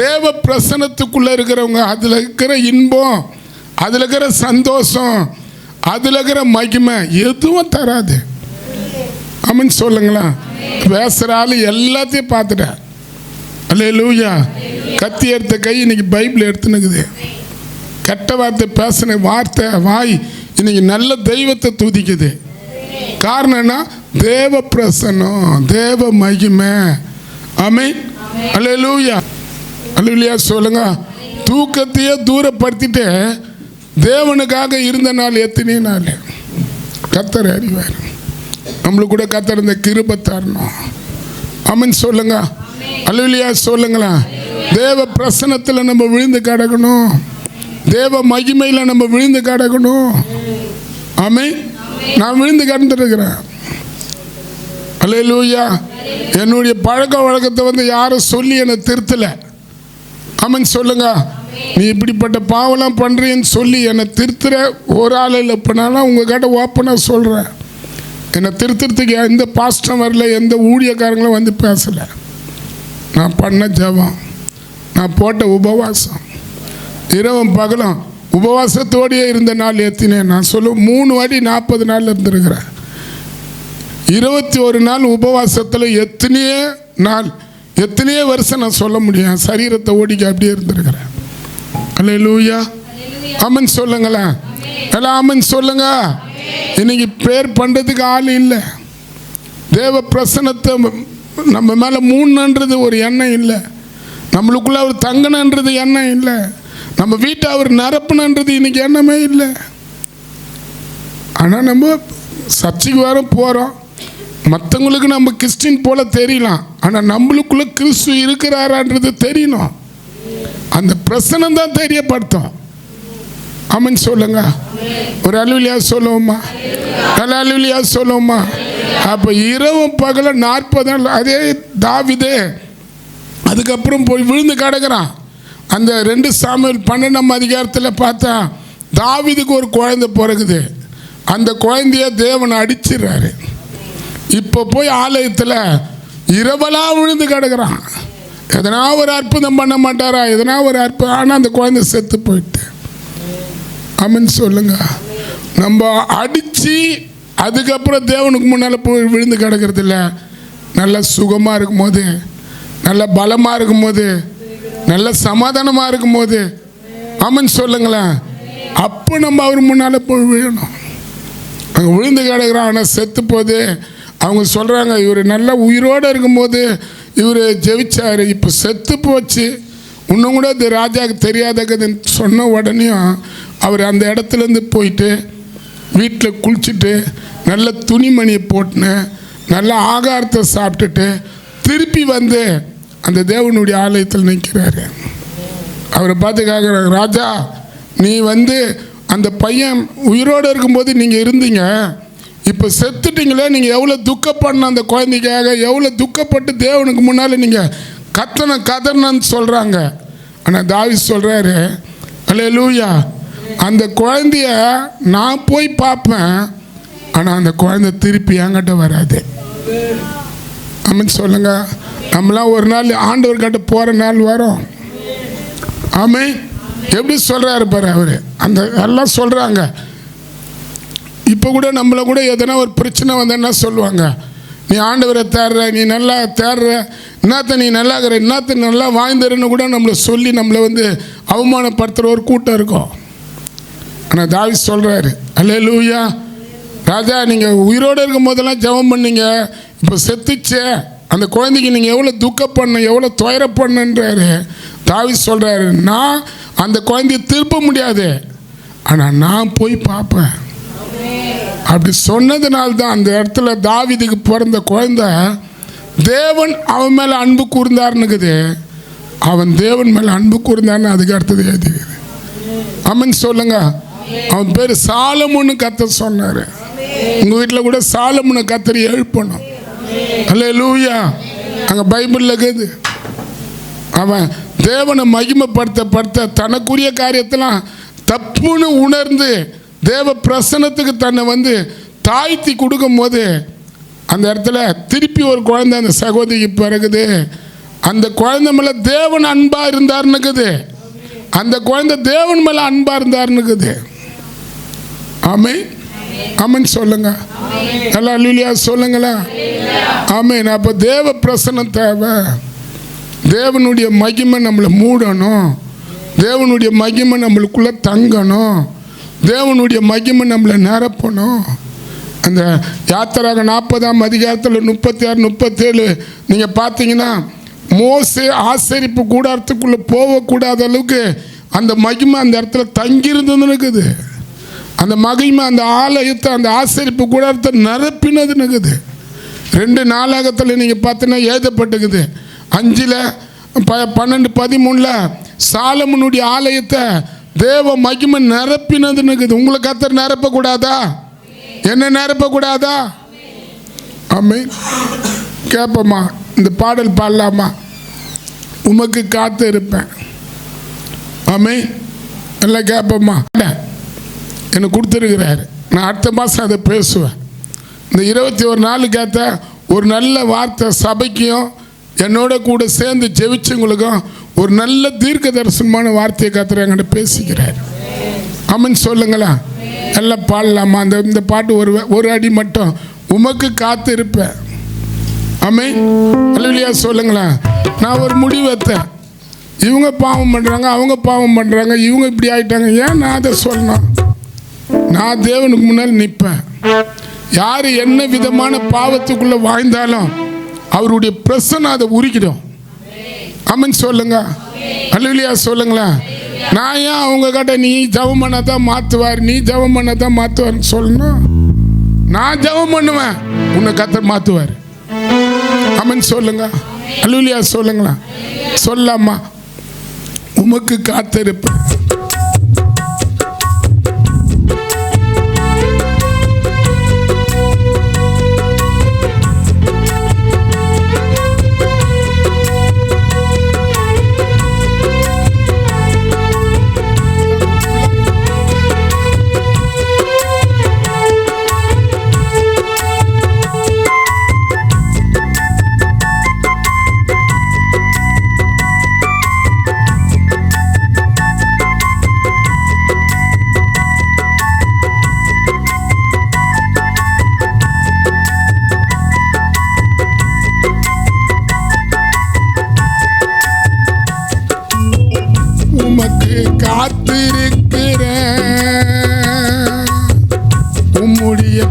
தேவ பிரசனத்துக்குள்ளே இருக்கிறவங்க அதில் இருக்கிற இன்பம், அதில் இருக்கிற சந்தோஷம், அதில் இருக்கிற மகிமை எதுவும் தராது. ஆமென் சொல்லுங்களேன். பேசுகிற ஆள் எல்லாத்தையும் பார்த்துட்டேன். அல்லேலூயா. கத்தி எடுத்த கை இன்னைக்கு பைபிள் எடுத்துனுக்குது. கெட்ட வார்த்தை பேசின வார்த்தை வாய் இன்னைக்கு நல்ல தெய்வத்தை துதிக்குது. காரணம்னா தேவ பிரசன்னம், தேவ மகிமை. ஆமென், அல்லேலூயா, அல்லேலூயா சொல்லுங்க. தூக்கத்தையே தூரப்படுத்திட்டு தேவனுக்காக இருந்த நாள் எத்தனை நாள் கர்த்தர் அறிவார். நம்மளுக்கு கூட கர்த்தர் இந்த கிருபை தரணும். ஆமென் சொல்லுங்க. அல்லேலூயா சொல்லுங்களா. தேவ பிரசனத்தில் நம்ம விழுந்து கிடக்கணும். தேவ மகிமையில் நம்ம விழுந்து கிடக்கணும். ஆமென். நான் விழுந்து கிடந்துருக்கிறேன். அல்லேலூயா. என்னுடைய பழக்க வழக்கத்தை யாரும் சொல்லி என்னை திருத்தலை. ஆமென் சொல்லுங்க. நீ இப்படிப்பட்ட பாவம்லாம் பண்ணுறேன்னு சொல்லி என்னை திருத்துற ஒரு ஆள் இல்லை. இப்போ நான் உங்ககிட்ட ஓப்பனாக சொல்கிறேன், என்னை திருத்துறதுக்கு எந்த பாஸ்டம் வரல, எந்த ஊழியக்காரங்களும் வந்து பேசலை. நான் பண்ண ஜெபம், நான் போட்ட உபவாசம், இரவும் பகலும் உபவாசத்தோடையே இருந்த நாள் எத்தினேன். நான் சொல்லுவேன் 3 வாட்டி 40 நாள் இருந்திருக்கிறேன். 21 நாள் உபவாசத்தில் எத்தனையோ நாள், எத்தனையோ வருஷம் நான் சொல்ல முடியும். சரீரத்தை ஓடிக்க அப்படியே இருந்திருக்கிறேன். அல்லேலூயா. ஆமென் சொல்லுங்களேன். எல்லாம் ஆமென் சொல்லுங்க. இன்னைக்கு ப்ரேயர் பண்ணுறதுக்கு ஆள் இல்லை. தேவ பிரசனத்தை நம்ம மேலே மூணுன்றது ஒரு எண்ணம் இல்லை. நம்மளுக்குள்ள அவர் தங்கணுன்றது எண்ணம் இல்லை. நம்ம வீட்டை அவர் நிரப்பணுன்றது இன்னைக்கு எண்ணமே இல்லை. ஆனால் நம்ம சர்ச்சைக்கு வர போகிறோம். மற்றவங்களுக்கு நம்ம கிறிஸ்டின் போல தெரியலாம், ஆனால் நம்மளுக்குள்ள கிறிஸ்து இருக்கிறாரான்றது தெரியணும். அந்த பிரசனம் தான் தெரியப்படுத்தும். ஆமென் சொல்லுங்க. ஒரு அல்லேலூயா சொல்லுவோமா? அல்லேலூயா சொல்லுவோமா? அப்போ இரவும் பகல 40 நாள் அதே தாவீதே அதுக்கப்புறம் போய் விழுந்து கிடக்கிறான். அந்த 2 சாமுவேல் 12ஆம் அதிகாரத்தில் பார்த்தா தாவீதுக்கு ஒரு குழந்தை பிறகுது. அந்த குழந்தைய தேவனை அடிச்சிடுறாரு. இப்போ போய் ஆலயத்தில் இரவெல்லாம் விழுந்து கிடக்கிறான். எதனா ஒரு அற்புதம் பண்ண மாட்டாரா? எதனா ஒரு அற்புதம். ஆனால் அந்த குழந்தை செத்து போயிட்டு ஆமென் சொல்லுங்க. நம்ம அடித்து அதுக்கப்புறம் தேவனுக்கு முன்னால் போய் விழுந்து கிடக்கிறது இல்லை. நல்ல சுகமாக இருக்கும்போது, நல்ல பலமாக இருக்கும்போது, நல்ல சமாதானமாக இருக்கும்போது, ஆமென் சொல்லுங்களேன், அப்போ நம்ம அவர் முன்னால் போய் விழணும். அங்கே விழுந்து கிடக்குறான், ஆனால் செத்து போது அவங்க சொல்கிறாங்க, இவர் நல்லா உயிரோடு இருக்கும்போது இவர் ஜெயிச்சார், இப்போ செத்து போச்சு, இன்னும் கூட இது ராஜாவுக்கு தெரியாததுன்னு சொன்ன உடனேயும் அவர் அந்த இடத்துலேருந்து போயிட்டு வீட்டில் குளிச்சுட்டு நல்ல துணிமணியை போட்டுன்னு நல்ல ஆகாரத்தை சாப்பிட்டுட்டு திருப்பி வந்து அந்த தேவனுடைய ஆலயத்தில் நிற்கிறாரு. அவரை பார்த்து கேட்குறாங்க, ராஜா நீ வந்து அந்த பையன் உயிரோடு இருக்கும்போது நீங்கள் இருந்தீங்க, இப்போ செத்துட்டீங்களே, நீங்கள் எவ்வளோ துக்கப்படணும் அந்த குழந்தைக்காக, எவ்வளோ துக்கப்பட்டு தேவனுக்கு முன்னால் நீங்கள் கதறணுன்னு சொல்கிறாங்க. ஆனால் தாவீது சொல்கிறாரு, அல்லேலூயா, அந்த குழந்தைய நான் போய் பார்ப்பேன், ஆனால் அந்த குழந்தை திருப்பி என்கிட்ட வராது. ஆமென் சொல்லுங்க. நம்மளாம் ஒரு நாள் ஆண்டவர்கிட்ட போகிற நாள் வரும். ஆமென். எப்படி சொல்கிறாரு பாரு அவர். அந்த எல்லாம் சொல்கிறாங்க. இப்போ கூட நம்மளை கூட எதனா ஒரு பிரச்சனை வந்தேன்னா சொல்லுவாங்க, நீ ஆண்டவரை தேடுற, நீ நல்லா தேடுற, என்னத்த நீ நல்லா இருக்கிற, என்னத்த நல்லா வாழ்ந்துருன்னு கூட நம்மளை சொல்லி நம்மளை வந்து அவமானப்படுத்துகிற ஒரு கூட்டம் இருக்கும். ஆனால் தாவீது சொல்கிறாரு, அல்லேலூயா, ராஜா நீங்கள் உயிரோடு இருக்கும் போதெல்லாம் ஜெபம் பண்ணீங்க, இப்போ செத்துச்சே அந்த குழந்தைக்கு நீங்கள் எவ்வளோ துக்கப்படணும், எவ்வளோ துயரப்படணுன்றாரு. தாவீது சொல்கிறாரு, நான் அந்த குழந்தைய திருப்ப முடியாது, ஆனால் நான் போய் பார்ப்பேன். அப்படி சொன்னதுனால்தான் அந்த இடத்துல தாவீதுக்கு பிறந்த குழந்தை தேவன் அவன் மேலே அன்பு கூர்ந்தாருன்னுக்குது. அவன் தேவன் மேலே அன்பு கூர்ந்தான்னு அதுக்கு அடுத்தது எழுதிக்குது. ஆமென் சொல்லுங்க. அவன் பேர் சாலமோன்னு கர்த்தர் சொன்னார். உங்கள் வீட்டில் கூட சாலமோனை கர்த்தர் எழுப்பணும். அல்லேலூயா. அங்கே பைபிளில் இருக்குது. அவன் தேவனை மகிமைப்படுத்த தனக்குரிய காரியத்தெல்லாம் தப்புன்னு உணர்ந்து தேவ பிரசன்னத்துக்கு தன்னை வந்து தாழ்த்தி கொடுக்கும் போது அந்த இடத்துல திருப்பி ஒரு குழந்தை அந்த சகோதரிக்கு பிறகுது. அந்த குழந்தை மேலே தேவன் அன்பாக இருந்தாருன்னுக்குது. அந்த குழந்தை தேவன் மேலே அன்பாக இருந்தாருன்னுக்குது. ஆமென். ஆமென் சொல்லுங்க. எல்லாம் அல்லேலூயா சொல்லுங்களா. ஆமென். அப்போ தேவ பிரசன்னம் தேவை. தேவனுடைய மகிமை நம்மளை மூடணும். தேவனுடைய மகிமை நம்மளுக்குள்ளே தங்கணும். தேவனுடைய மகிமை நம்மளை நிரப்பணும். அந்த யாத்திராக 40ஆம் அதிகாரத்தில் 36, 37 நீங்கள் பார்த்தீங்கன்னா, மோசே ஆசரிப்பு கூடாரத்துக்குள்ளே போகக்கூடாத அளவுக்கு அந்த மகிமை அந்த இடத்துல தங்கியிருந்ததுன்னு இருக்குது. அந்த மகிமை அந்த ஆலயத்தை, அந்த ஆசரிப்பு கூடாரத்தை நிரப்பினதுன்னு இருக்குது. 2 நாளாகத்தில் நீங்கள் பார்த்தீங்கன்னா எழுதப்பட்டுக்குது. 5:12-13 சாலமோனுடைய ஆலயத்தை தேவ மகிமை நிரப்பினதுன்னு இருக்குது. உங்களை கர்த்தர் நிரப்பக்கூடாதா? என்ன நிரப்பக்கூடாதா? ஆமென். கேட்போமா? இந்த பாடல் பாடலாமா? உமக்கு காத்து இருப்பேன். ஆமென். எல்லாம் கேட்போமா? எனக்கு கொடுத்துருக்கிறாரு. நான் அடுத்த மாதம் அதை பேசுவேன். இந்த 21 நாளுக்கு ஏற்ற ஒரு நல்ல வார்த்தை சபைக்கும் என்னோட கூட சேர்ந்து ஜெபிச்சவங்களுக்கும் ஒரு நல்ல தீர்க்க தரிசனமான வார்த்தையை கர்த்தர் என்கிட்ட பேசிக்கிறார். ஆமென் சொல்லுங்களா. எல்லாம் பாடலாமா? இந்த பாட்டு ஒரு அடி மட்டும். உமக்கு காத்து இருப்பேன். ஆமென். அல்லேலூயா சொல்லுங்களா. நான் ஒரு முடிவு வைத்தேன். இவங்க பாவம் பண்ணுறாங்க, அவங்க பாவம் பண்ணுறாங்க, இவங்க இப்படி ஆயிட்டாங்க, ஏன் நான் அதை சொல்லணும்? நான் தேவனுக்கு முன்னால் நிற்பேன். யார் என்ன விதமான பாவத்துக்குள்ளே வாழ்ந்தாலும் அவருடைய பிரசன்னம் அதை உருக்கிடும். ஆமென் சொல்லுங்க. அல்லேலூயா சொல்லுங்களா. நான் ஏன் அவங்க கிட்ட நீ ஜெபம் பண்ண தான் மாற்றுவார், நீ ஜெபம் பண்ண தான் மாற்றுவார்னு சொல்லணும்? நான் ஜெபம் பண்ணுவேன், உன்னை கர்த்தர் மாற்றுவார். ஆமென் சொல்லுங்க. அல்லேலூயா சொல்லுங்களா. சொல்லாமா? உமக்கு காத்திருப்பேன்.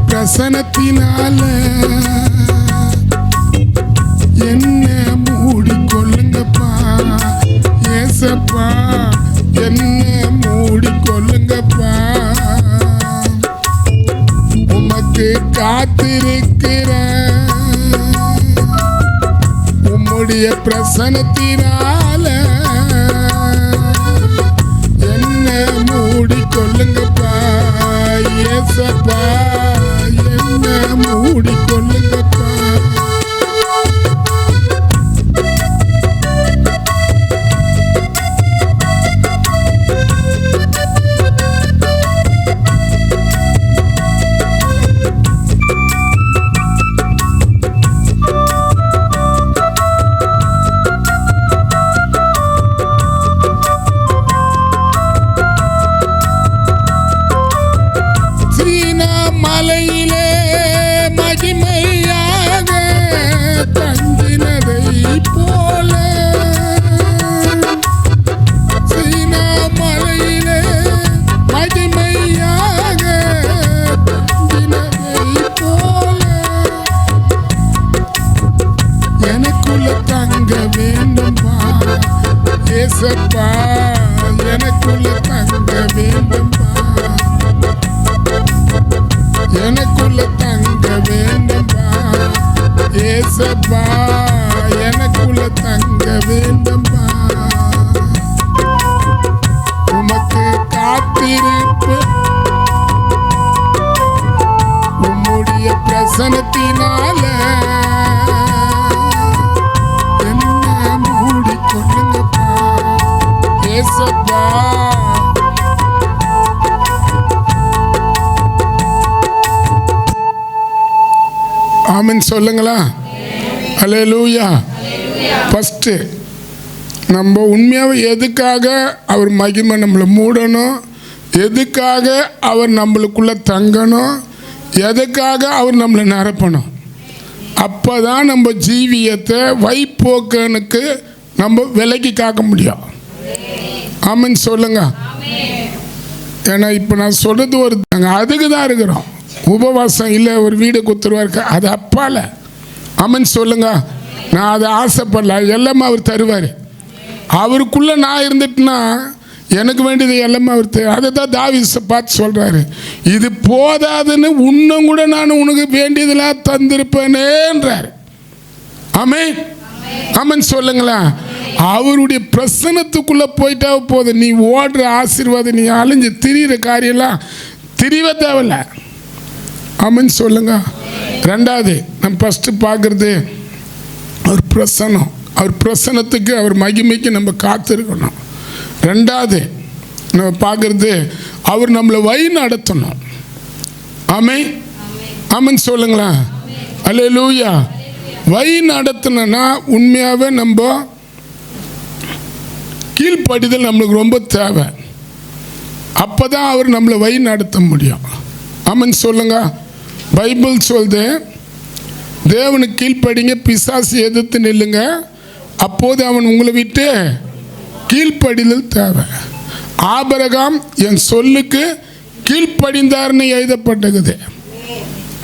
பிரசனத்தினால என்ன மூடிக்கொள்ளுங்கப்பா ஏசப்பா, என்ன மூடிக்கொள்ளுங்கப்பா. உமக்கு காத்திருக்கிற உம்முடைய பிரசனத்தினால என்ன மூடிக்கொள்ளுங்கப்பா ஏசப்பா, என்ன மூடிக்கொள்ளுங்கப்பா. மலையிலே மகிமையாக தங்கினதை போல, சீனா மலையிலே மகிமையாக தங்கினதை போல எனக்குள்ள தங்க வேண்டும்பா ஏசப்பா, எனக்குள்ள தங்க வேண்டும்பா, எனக்குள்ள தங்க வேண்டும்பா ஏசப்பா, எனக்குள்ள தங்க வேண்டும்பா. உமக்கு காத்திருப்பு உம்முடைய பிரசனத்தினால என்ன மூடிக்கொள்ளுங்கப்பா ஏசப்பா. ஆமென் சொல்லுங்களா. அல்லேலூயா. ஃபஸ்ட்டு நம்ம உண்மையாகவே எதுக்காக அவர் மகிமை நம்மளை மூடணும், எதுக்காக அவர் நம்மளுக்குள்ளே தங்கணும், எதுக்காக அவர் நம்மளை நிரப்பணும். அப்போ தான் நம்ம ஜீவியத்தை வைப்போக்கனுக்கு நம்ம விலைக்கு காக்க முடியும். ஆமென் சொல்லுங்க. ஏன்னா இப்போ நான் சொல்கிறது ஒரு நாங்கள் அதுக்கு தான் இருக்கிறோம். உபவாசம் இல்லை ஒரு வீடு கொடுத்துருவாரு, அது அப்பால. ஆமென் சொல்லுங்க. நான் அதை ஆசைப்படல, எல்லாமே அவர் தருவார். அவருக்குள்ளே நான் இருந்துட்டுனா எனக்கு வேண்டியது எல்லாமே அவர் அதை தான் தாவீது பார்த்து சொல்கிறாரு, இது போதாதுன்னு இன்னும் கூட நான் உனக்கு வேண்டியதெல்லாம் தந்திருப்பேனேன்றார். ஆமென் ஆமென் சொல்லுங்களா. அவருடைய பிரசனத்துக்குள்ளே போயிட்டா போதும். நீ ஓடுற ஆசீர்வாதம், நீ அலைஞ்சு திரிகிற காரியெல்லாம் திரிவ தேவையில்லை. ஆமென் சொல்லுங்க. ரெண்டாவது நம்ம ஃபஸ்ட்டு பார்க்குறது அவர் பிரசனம். அவர் பிரசனத்துக்கு அவர் மகிமைக்கு நம்ம காத்திருக்கணும். ரெண்டாவது நம்ம பார்க்குறது அவர் நம்மளை வழி நடத்தணும். ஆமென் ஆமென் சொல்லுங்களா. அல்லேலூயா. வழி நடத்தணும்னா உண்மையாகவே நம்ம கீழ்ப்படிதல் நம்மளுக்கு ரொம்ப தேவை. அப்போ தான் அவர் நம்மளை வழி நடத்த முடியும். ஆமென் சொல்லுங்க. பைபிள் சொல்லுது, தேவனுக்கு கீழ்ப்படிங்க, பிசாசு எதிர்த்து நில்லுங்க, அப்போது அவன் உங்களை விட்டு கீழ்ப்படிதல் தேவை. ஆபிரகாம் என் சொல்லுக்கு கீழ்ப்படிந்தார்னு எழுதப்பட்டது.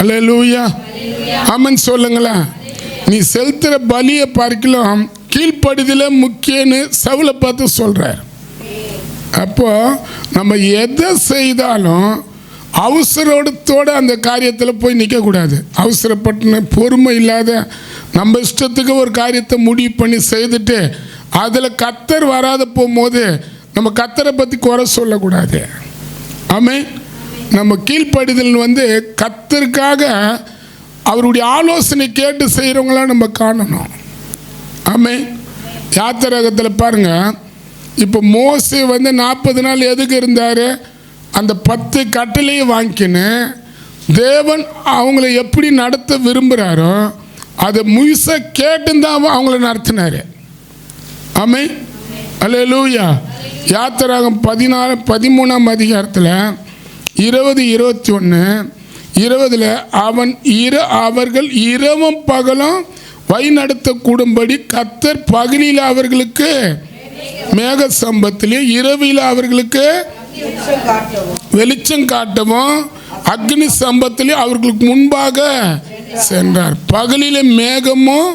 அல்லேலூயா. ஆமென் சொல்லுங்களா. நீ செலுத்துகிற பலியை பார்க்கலாம் கீழ்ப்படிதல முக்கியன்னு சவுலை பார்த்து சொல்கிறார். அப்போ நம்ம எதை செய்தாலும் அவசரத்தோடு அந்த காரியத்தில் போய் நிற்கக்கூடாது. அவசரப்பட்டு பொறுமை இல்லாத நம்ம இஷ்டத்துக்கு ஒரு காரியத்தை முடிவு பண்ணி செய்துட்டு அதில் கர்த்தர் வராத போகும்போது நம்ம கர்த்தரை பற்றி குறை சொல்லக்கூடாது. ஆமென். நம்ம கீழ்ப்படிதல் கர்த்தருக்காக அவருடைய ஆலோசனை கேட்டு செய்கிறவங்களாம் நம்ம காணணும். ஆமென். யாத்திராகத்தில் பாருங்கள், இப்போ மோசே 40 நாள் எதுக்கு இருந்தார்? அந்த 10 கட்டளையை வாங்கிக்கின்னு தேவன் அவங்கள எப்படி நடத்த விரும்புகிறாரோ அதை முழுசாக கேட்டுந்தான் அவங்கள நடத்தினார். ஆமென். அல்லேலூயா. யாத்திராகம் 13ஆம் அதிகாரத்தில் 20, 21, 20 அவர்கள் இரவும் பகலும் வழி நடத்தக்கூடும்படி கர்த்தர் பகலில் அவர்களுக்கு மேக சம்பத்திலே இரவில் அவர்களுக்கு வெளிச்சம் காட்டவும் அக்னி ஸ்தம்பத்திலே அவர்களுக்கு முன்பாக சென்றார். பகலிலே மேகமும்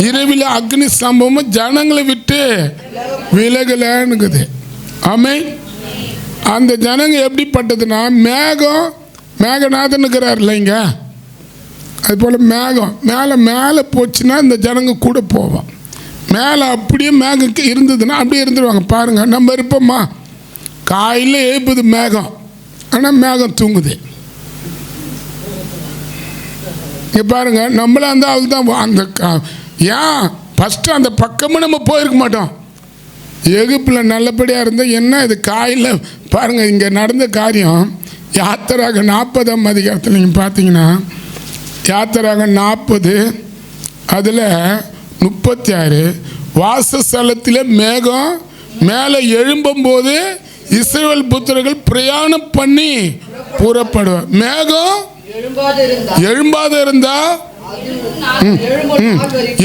இரவிலே அக்னி ஸ்தம்பமும் ஜனங்களை விட்டு விலகலன்னுக்குது. ஆமென். அந்த ஜனங்க எப்படிப்பட்டதுன்னா, மேகநாதன் இருக்கிறார் இல்லைங்க, அது போல் மேகம் மேலே போச்சுன்னா இந்த ஜனங்க கூட போவோம். மேலே அப்படியே மேகம் இருந்ததுன்னா அப்படியே இருந்துருவாங்க. பாருங்கள், நம்ம இருப்போம்மா, காலையில் எழுப்புது மேகம், ஆனால் மேகம் தூங்குது. இங்கே பாருங்கள், நம்மளாம் இருந்தால் அவள் தான் அந்த ஏன் ஃபஸ்ட்டு அந்த பக்கமும் நம்ம போயிருக்க மாட்டோம். எகிப்தில் நல்லபடியாக இருந்தால் என்ன இது காயில் பாருங்கள். இங்கே நடந்த காரியம் யாத்திராக 40ஆம் அதிகாரத்தில் நீங்கள் பார்த்தீங்கன்னா, யாத்திராக 40 அதில் 36 வாசஸ்தலத்தில் மேகம் மேலே எழும்பும்போது இஸ்ரவேல் புத்திரர்கள் பிரயாணம் பண்ணி புறப்படுவார். மேகம் எழும்பாத இருந்தா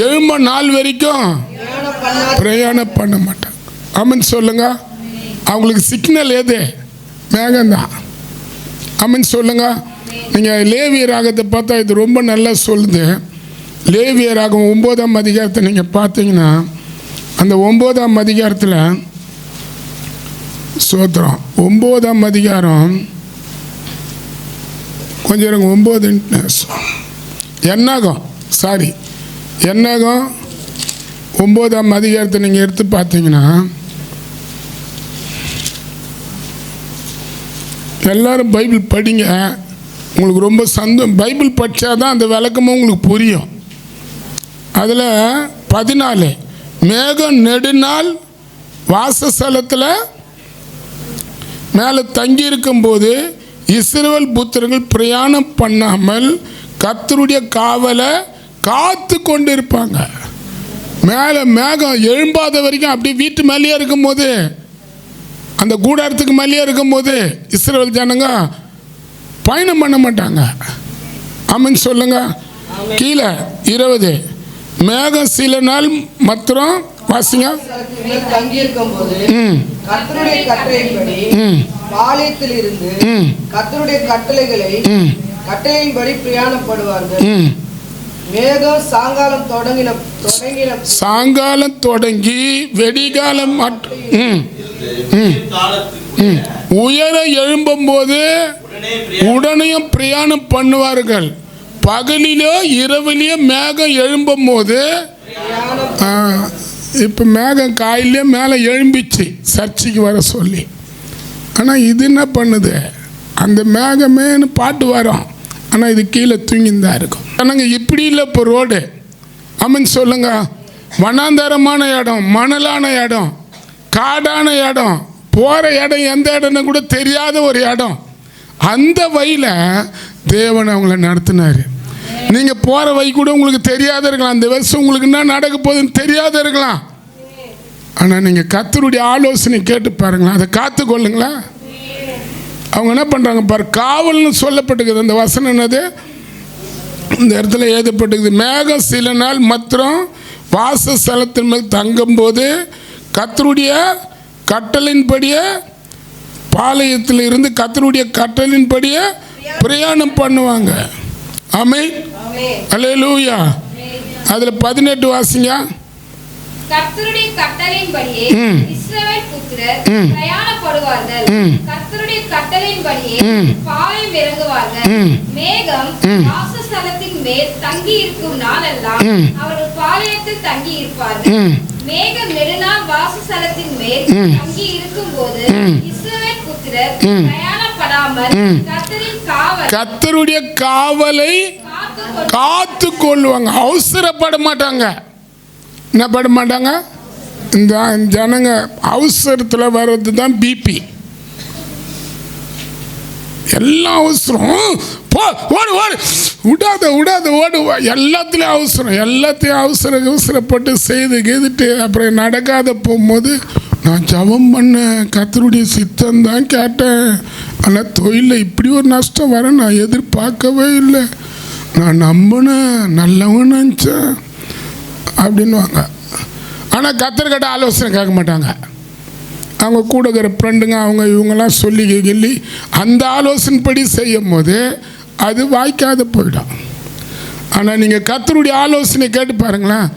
எழும்ப நாள் வரைக்கும் பிரயாணம் பண்ண மாட்டாங்க. ஆமென் சொல்லுங்க. அவங்களுக்கு சிக்னல் எது? மேகம்தான். ஆமென் சொல்லுங்க. நீங்கள் லேவிய ராகத்தை பார்த்தா இது ரொம்ப நல்லா சொல்லுது. லேவிய ராகம் 9ஆம் அதிகாரத்தை நீங்கள் பார்த்தீங்கன்னா, அந்த 9ஆம் அதிகாரத்தில் சோத்திரம் 9ஆம் அதிகாரம் கொஞ்சம் 9 என்னாகும் 9ஆம் அதிகாரத்தை நீங்கள் எடுத்து பார்த்தீங்கன்னா, எல்லாரும் பைபிள் படிங்க. உங்களுக்கு ரொம்ப பைபிள் படித்தா தான் அந்த விளக்கமும் உங்களுக்கு புரியும். அதில் 14 மேகம் நெடுநாள் வாசஸ்தலத்தில் மேலே தங்கியிருக்கும்போது இஸ்ரவேல் புத்திரர்கள் பிரயாணம் பண்ணாமல் கர்த்தருடைய காவலை காத்து கொண்டு இருப்பாங்க. மேலே மேகம் எழும்பாத வரைக்கும் அப்படியே வீட்டு மேலேயே இருக்கும்போது, அந்த கூடாரத்துக்கு மேலேயே இருக்கும்போது இஸ்ரவேல் ஜனங்க பயணம் பண்ண மாட்டாங்க. ஆமென் சொல்லுங்க. கீழே 20 மேகம் சில நாள் மாத்திரம் வாசிங்க. தங்கியிருக்கும்போது கர்த்தருடைய கட்டளையின்படி பாளையத்தில் இருந்து கர்த்தருடைய கட்டளையின்படி பிரயாணப்படுவார்கள். மேகம் சாயங்காலம் தொடங்கி வெடிகாலம் உயர எழும்பும் போது உடனேயும் பிரயாணம் பண்ணுவார்கள். பகலிலோ இரவிலேயோ மேகம் எழும்பும் போது, இப்போ மேகம் காலையிலே மேலே எழும்பிச்சு சர்ச்சைக்கு வர சொல்லி. ஆனால் இது என்ன பண்ணுது, அந்த மேகமேன்னு பாட்டு வரும், ஆனால் இது கீழே தூங்கிதான் இருக்கும். ஆனால் இப்படி இல்லை இப்போ ரோடு. ஆமென் சொல்லுங்க. வனாந்தரமான இடம், மணலான இடம், காடான இடம், போகிற இடம் எந்த இடம்னு கூட தெரியாத ஒரு இடம். அந்த வழியில் தேவன் அவங்கள நடத்தினார். நீங்கள் போகிற வழி கூட உங்களுக்கு தெரியாத இருக்கலாம். அந்த வருஷம் உங்களுக்கு என்ன நடக்க போகுதுன்னு தெரியாத இருக்கலாம். ஆனால் நீங்கள் கர்த்தருடைய ஆலோசனை கேட்டு பாருங்களேன், அதை காத்து கொள்ளுங்களா. அவங்க என்ன பண்ணுறாங்க பாரு, காவல்னு சொல்லப்பட்டுக்குது. அந்த வசனம் என்னது இந்த இடத்துல எழுதப்பட்டுக்குது. மேகம் சில நாள் மாத்திரம் வாசஸ்தலத்தின் மேல் தங்கும்போது கர்த்தருடைய கட்டளையின்படியே பாளையத்தில் இருந்து கர்த்தருடைய கட்டளையின்படியே பிரயாணம் பண்ணுவாங்க. ஆமென். அல்லேலூயா. அதில் 18 வாசிங்க. கர்த்தருடைய கட்டளையின்படியே இஸ்ரவேல் புத்திரர் பிரயாணப்படுவார்கள். கர்த்தருடைய கட்டளையின்படியே பாளையம் இறங்குவார்கள். மேகம் வாசஸ்தலத்தின் மேல் தங்கி இருக்கும் நாளெல்லாம் அவர்கள் பாளையத்தில் தங்கி இருப்பார்கள். மேகம் நெடுநாள் வாசஸ்தலத்தின் மேல் தங்கி இருக்கும் போது இஸ்ரவேல் புத்திரர் பிரயாணப்படாமல் கர்த்தருடைய காவலை காத்து கொள்வாங்க. அவசரப்பட மாட்டாங்க. என்ன பட மாட்டாங்க? இந்த ஜனங்க அவசரத்தில் வர்றது தான் பிபி. எல்லாம் அவசரம், போ ஓடு ஓடு, விடாத ஓடு, எல்லாத்துலேயும் அவசரம். எல்லாத்தையும் அவசரப்பட்டு செய்துட்டு அப்புறம் நடக்காத போகும்போது, நான் ஜெபம் பண்ணேன், கர்த்தருடைய சித்தம் தான் கேட்டேன், ஆனால் தொழிலில் இப்படி ஒரு நஷ்டம் வர நான் எதிர்பார்க்கவே இல்லை, நான் நம்பினேன், நல்லவன் நினச்சேன் அப்படின்வாங்க. ஆனால் கர்த்தர்கிட்ட ஆலோசனை கேட்க மாட்டாங்க. அவங்க கூட இருக்கிற ஃப்ரெண்டுங்க அவங்க இவங்கெல்லாம் சொல்லி அந்த ஆலோசனைப்படி செய்யும் போது அது வாய்க்காத போயிடும். ஆனால் நீங்கள் கர்த்தருடைய ஆலோசனை கேட்டு பாருங்களேன்,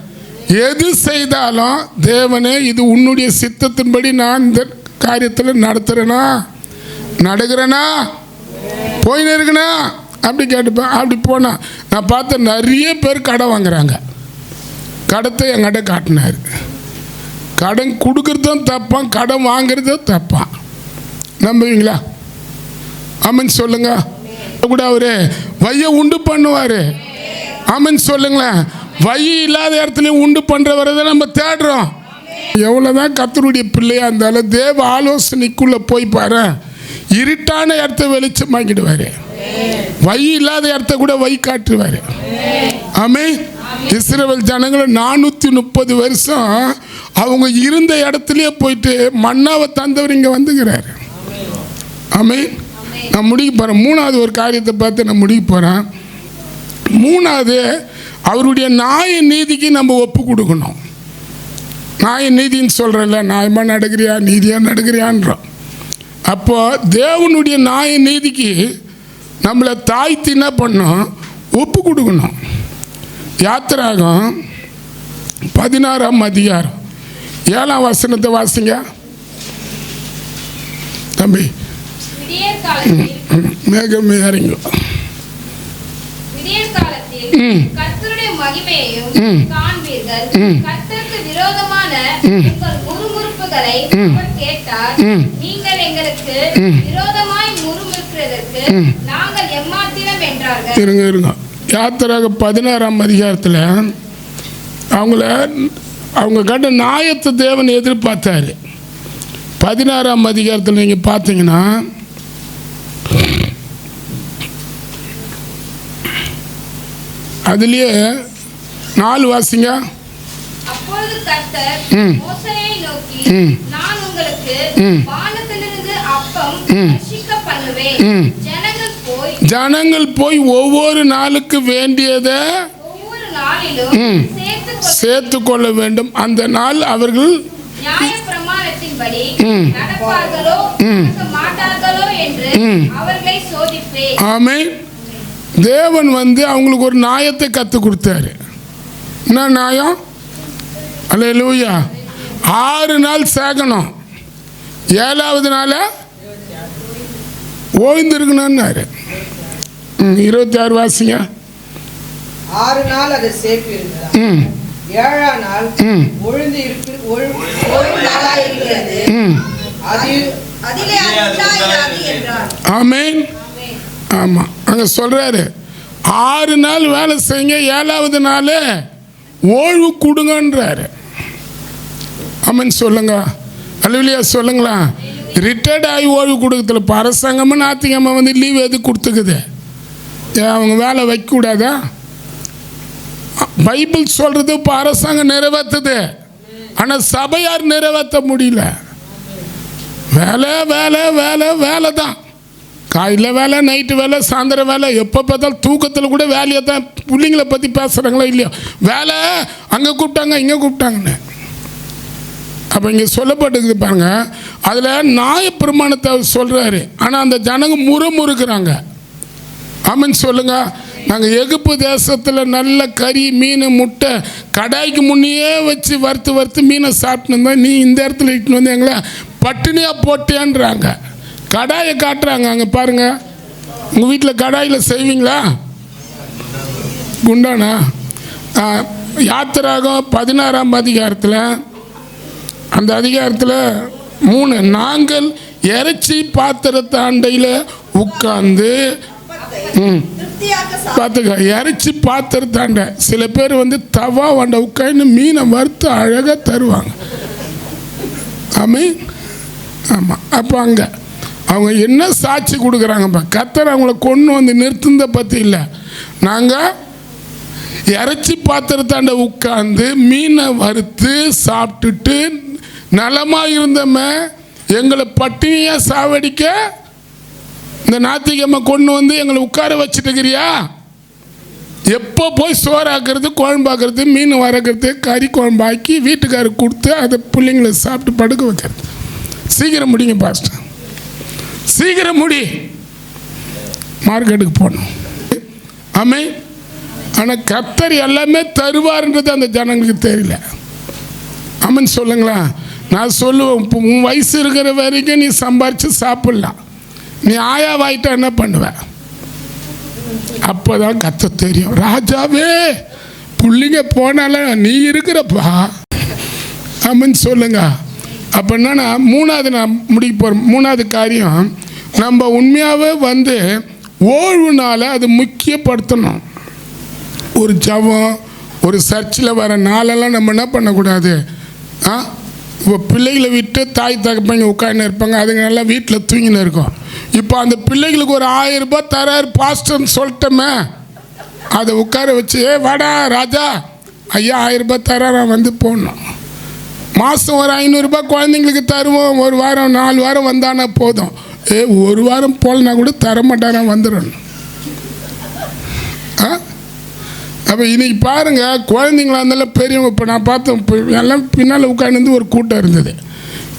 எது செய்தாலும் தேவனே இது உன்னுடைய சித்தத்தின்படி நான் இந்த காரியத்தில் நடக்கிறேனா போயின்னு இருக்கேனா அப்படி கேட்டுப்பேன். அப்படி போனால் நான் பார்த்த நிறைய பேர் கடன் வாங்குறாங்க. கடத்தை என்கிட்ட காட்டினார். கடன் கொடுக்கறதும் தப்பான், கடன் வாங்குறதும் தப்பான். நம்புவீங்களா? ஆமன் சொல்லுங்க. கூட அவரு வைய உண்டு பண்ணுவார். ஆமன் சொல்லுங்களேன். வழி இல்லாத இடத்துலையும் உண்டு பண்ணுறவரை தான் நம்ம தேடுறோம். எவ்வளோதான் கர்த்தருடைய பிள்ளையாக இருந்தாலும் தேவ ஆலோசனைக்குள்ளே போய் பாரு, இருட்டான இடத்த வெளிச்சமாக்கிடுவார். வழி இல்லாத இடத்த கூட வழி காட்டுவார். ஆமே. இஸ்ரவேல் ஜனங்களை 430 வருஷம் அவங்க இருந்த இடத்துலையே போயிட்டு மன்னாவை தந்தவர் இங்கே வந்துக்கிறாரு. ஆமே. நான் முடிக்க போகிறேன். 3வது ஒரு காரியத்தை பார்த்து நான் முடிக்க போகிறேன். 3வது அவருடைய நியாய நீதிக்கு நம்ம ஒப்பு கொடுக்கணும். நியாய நீதின்னு சொல்கிறேன்ல, நியாயமாக நடக்கிறியா நீதியாக நடக்கிறியான்றோம். அப்போ தேவனுடைய நியாய நீதிக்கு நம்மளை தாய்த்து என்ன பண்ணோம்? ஒப்பு கொடுக்கணும். யாத்திராகம் 16ஆம் அதிகாரம் 7ஆம் வசனத்தை வாசிங்க தம்பி. மேகமே இறங்கும். கர்த்தருடைய மகிமையையும் காண்பீர்கள். கர்த்தருக்கு விரோதமான உங்கள் முறுமுறுப்புகளை அவர் கேட்டார். நீங்கள் எங்களுக்கு விரோதமாய் முறுமுறுக்கிறதற்கு நாங்கள் எம்மாத்திரம் என்றார்கள். இருங்க. யாத்திராக 16ஆம் அதிகாரத்தில் அவங்க கண்ட நியாயத்தை தேவன் எதிர்பார்த்தாரு. 16ஆம் அதிகாரத்தில் நீங்கள் பார்த்தீங்கன்னா அதுலயே 4 வாசிங்க. அப்பொழுது கர்த்தர் மோசேயை நோக்கி, நான் உங்களுக்கு வானத்திலிருந்து அப்பம் வர்ஷிக்க பண்ணுவேன். ஜனங்கள் போய் ஒவ்வொரு நாளுக்கு வேண்டியதை ஒவ்வொரு நாளிலும் சேர்த்து கொள்ள வேண்டும். அந்த நாள் அவர்கள் நியாயப்பிரமாணத்தின்படி நடப்பார்களோ மாட்டார்களோ என்று அவர்களை சோதிப்பேன். ஆமென். தேவன் அவங்களுக்கு ஒரு நியாயத்தை கற்றுக் கொடுத்தாரு. என்ன நியாயம்? அல்லேலூயா. 6 நாள் சேகணும், 7வது நாள் ஓய்ந்திருக்கணும்னாரு. 26 வாசிங்க. 6 நாள் அதை சேர்ப்பீர்கள், 7ஆம் நாள் ஒழுந்து இருக்கிறது. ஆமென். ஆமாம், அங்கே சொல்கிறாரு 6 நாள் வேலை செய்யுங்க, 7வது நாள் ஓய்வு கொடுங்கன்றாரு. ஆமென் சொல்லுங்க. அல்லேலூயா சொல்லுங்களா. ரிட்டையர்ட் ஆகி ஓய்வு கொடுக்கறதுல இப்போ அரசாங்கமாக ஞாயிற்றுக்கிழமை லீவ் எது கொடுத்துக்குது? அவங்க வேலை வைக்கக்கூடாதா? பைபிள் சொல்கிறது இப்போ அரசாங்கம் நிறைவேற்றுது, ஆனால் சபையார் நிறைவேற்ற முடியல. வேலை வேலை வேலை வேலை தான். காலையில் வேலை, நைட்டு வேலை, சாயந்தரம் வேலை. எப்போ பார்த்தாலும் தூக்கத்தில் கூட வேலையை தான். பிள்ளைங்களை பற்றி பேசுகிறாங்களோ இல்லையோ, வேலை அங்கே கூப்பிட்டாங்க இங்கே கூப்பிட்டாங்கன்னு. அப்போ இங்கே சொல்லப்பட்டுக்குது பாருங்க. அதில் நியாயப்பிரமாணத்தை அவர் சொல்கிறாரு, ஆனால் அந்த ஜனங்க முறுமுறுக்கிறாங்க. ஆமென் சொல்லுங்க. நாங்கள் எகிப்து தேசத்தில் நல்ல கறி மீன் முட்டை கடாய்க்கு முன்னையே வச்சு வறுத்து மீனை சாப்பிட்டுன்னு இருந்தால், நீ இந்த இடத்துல இட்டுன்னு வந்து எங்களை பட்டினியாக போட்டேன்றாங்க. கடாயை காட்டுறாங்க. அங்கே பாருங்கள், உங்கள் வீட்டில் கடாயில் செய்வீங்களா? குண்டானா? யாத்திராகம் 16ஆம் அதிகாரத்தில், அந்த அதிகாரத்தில் 3, நாங்கள் இறைச்சி பாத்திரத்தை அண்டையில் உட்கார்ந்து பார்த்துக்க. இறைச்சி பாத்திரத்தாண்ட சில பேர் தவா வண்ட உட்காந்து மீனை வறுத்து அழகாக தருவாங்க. ஆமென். ஆமாம். அப்போ அங்கே அவங்க என்ன சாட்சி கொடுக்குறாங்கப்பா? கர்த்தர் அவங்கள கொண்டு நிறுத்துந்த பற்றி இல்லை. நாங்கள் இறைச்சி பாத்திரத்தாண்ட உட்காந்து மீனை வறுத்து சாப்பிட்டுட்டு நலமாக இருந்தோமே, எங்களை பட்டினியாக சாவடிக்க இந்த ஞாயிற்றுக்கிழமை கொண்டு எங்களை உட்கார வச்சுட்டுக்கிறியா? எப்போ போய் சோறாக்குறது, குழம்பாக்குறது, மீன் வறுக்கிறது, கறி குழம்பாக்கி வீட்டுக்காரருக்கு கொடுத்து அதை பிள்ளைங்களை சாப்பிட்டு படுக்க வைக்கிறது. சீக்கிரம் முடிங்க பாஸ்டர், சீக்கிரம் முடி, மார்க்கெட்டுக்கு போகணும். ஆமென். ஆனால் கர்த்தர் எல்லாமே தருவார்ன்றது அந்த ஜனங்களுக்கு தெரியல. ஆமென் சொல்லுங்களா? நான் சொல்லுவேன், இப்போ உன் வயசு இருக்கிற வரைக்கும் நீ சம்பாரித்து சாப்பிட்லாம். நீ ஆயாவாயிட்டா என்ன பண்ணுவ? அப்போ தான் கர்த்தர் தெரியும். ராஜாவே புள்ளிங்க போனால நீ இருக்கிறப்பா. ஆமென் சொல்லுங்க. அப்போ என்னன்னா, மூணாவது நான் முடிக்க போகிறேன். மூணாவது காரியம், நம்ம உண்மையாகவே ஓய்வுனால அது முக்கியப்படுத்தணும். ஒரு ஜபம், ஒரு சர்ச்சில் வர நாளெல்லாம் நம்ம என்ன பண்ணக்கூடாது. இப்போ பிள்ளைகளை விட்டு தாய் தகப்பங்க உட்காந்து இருப்பாங்க, அதுங்க நல்லா வீட்டில் தூங்கின்னு இருக்கும். இப்போ அந்த பிள்ளைகளுக்கு ஒரு 1000 ரூபாய் தராரு பாஸ்டர்னு சொல்லிட்டோமே, அதை உட்கார வச்சு, வாடா ராஜா ஐயா 1000 ரூபாய் தரார், நான் போடணும். மாதம் ஒரு 500 ரூபாய் குழந்தைங்களுக்கு தருவோம். ஒரு வாரம் 4 வாரம் வந்தானா போதும். ஒரு வாரம் போலனா கூட தரமாட்டானா, வந்துடணும். அப்போ இன்னைக்கு பாருங்கள், குழந்தைங்களா இருந்தாலும் பெரியவங்க. இப்போ நான் பார்த்தேன், இப்போ எல்லாம் பின்னால் உட்காந்து ஒரு கூட்டம் இருந்தது.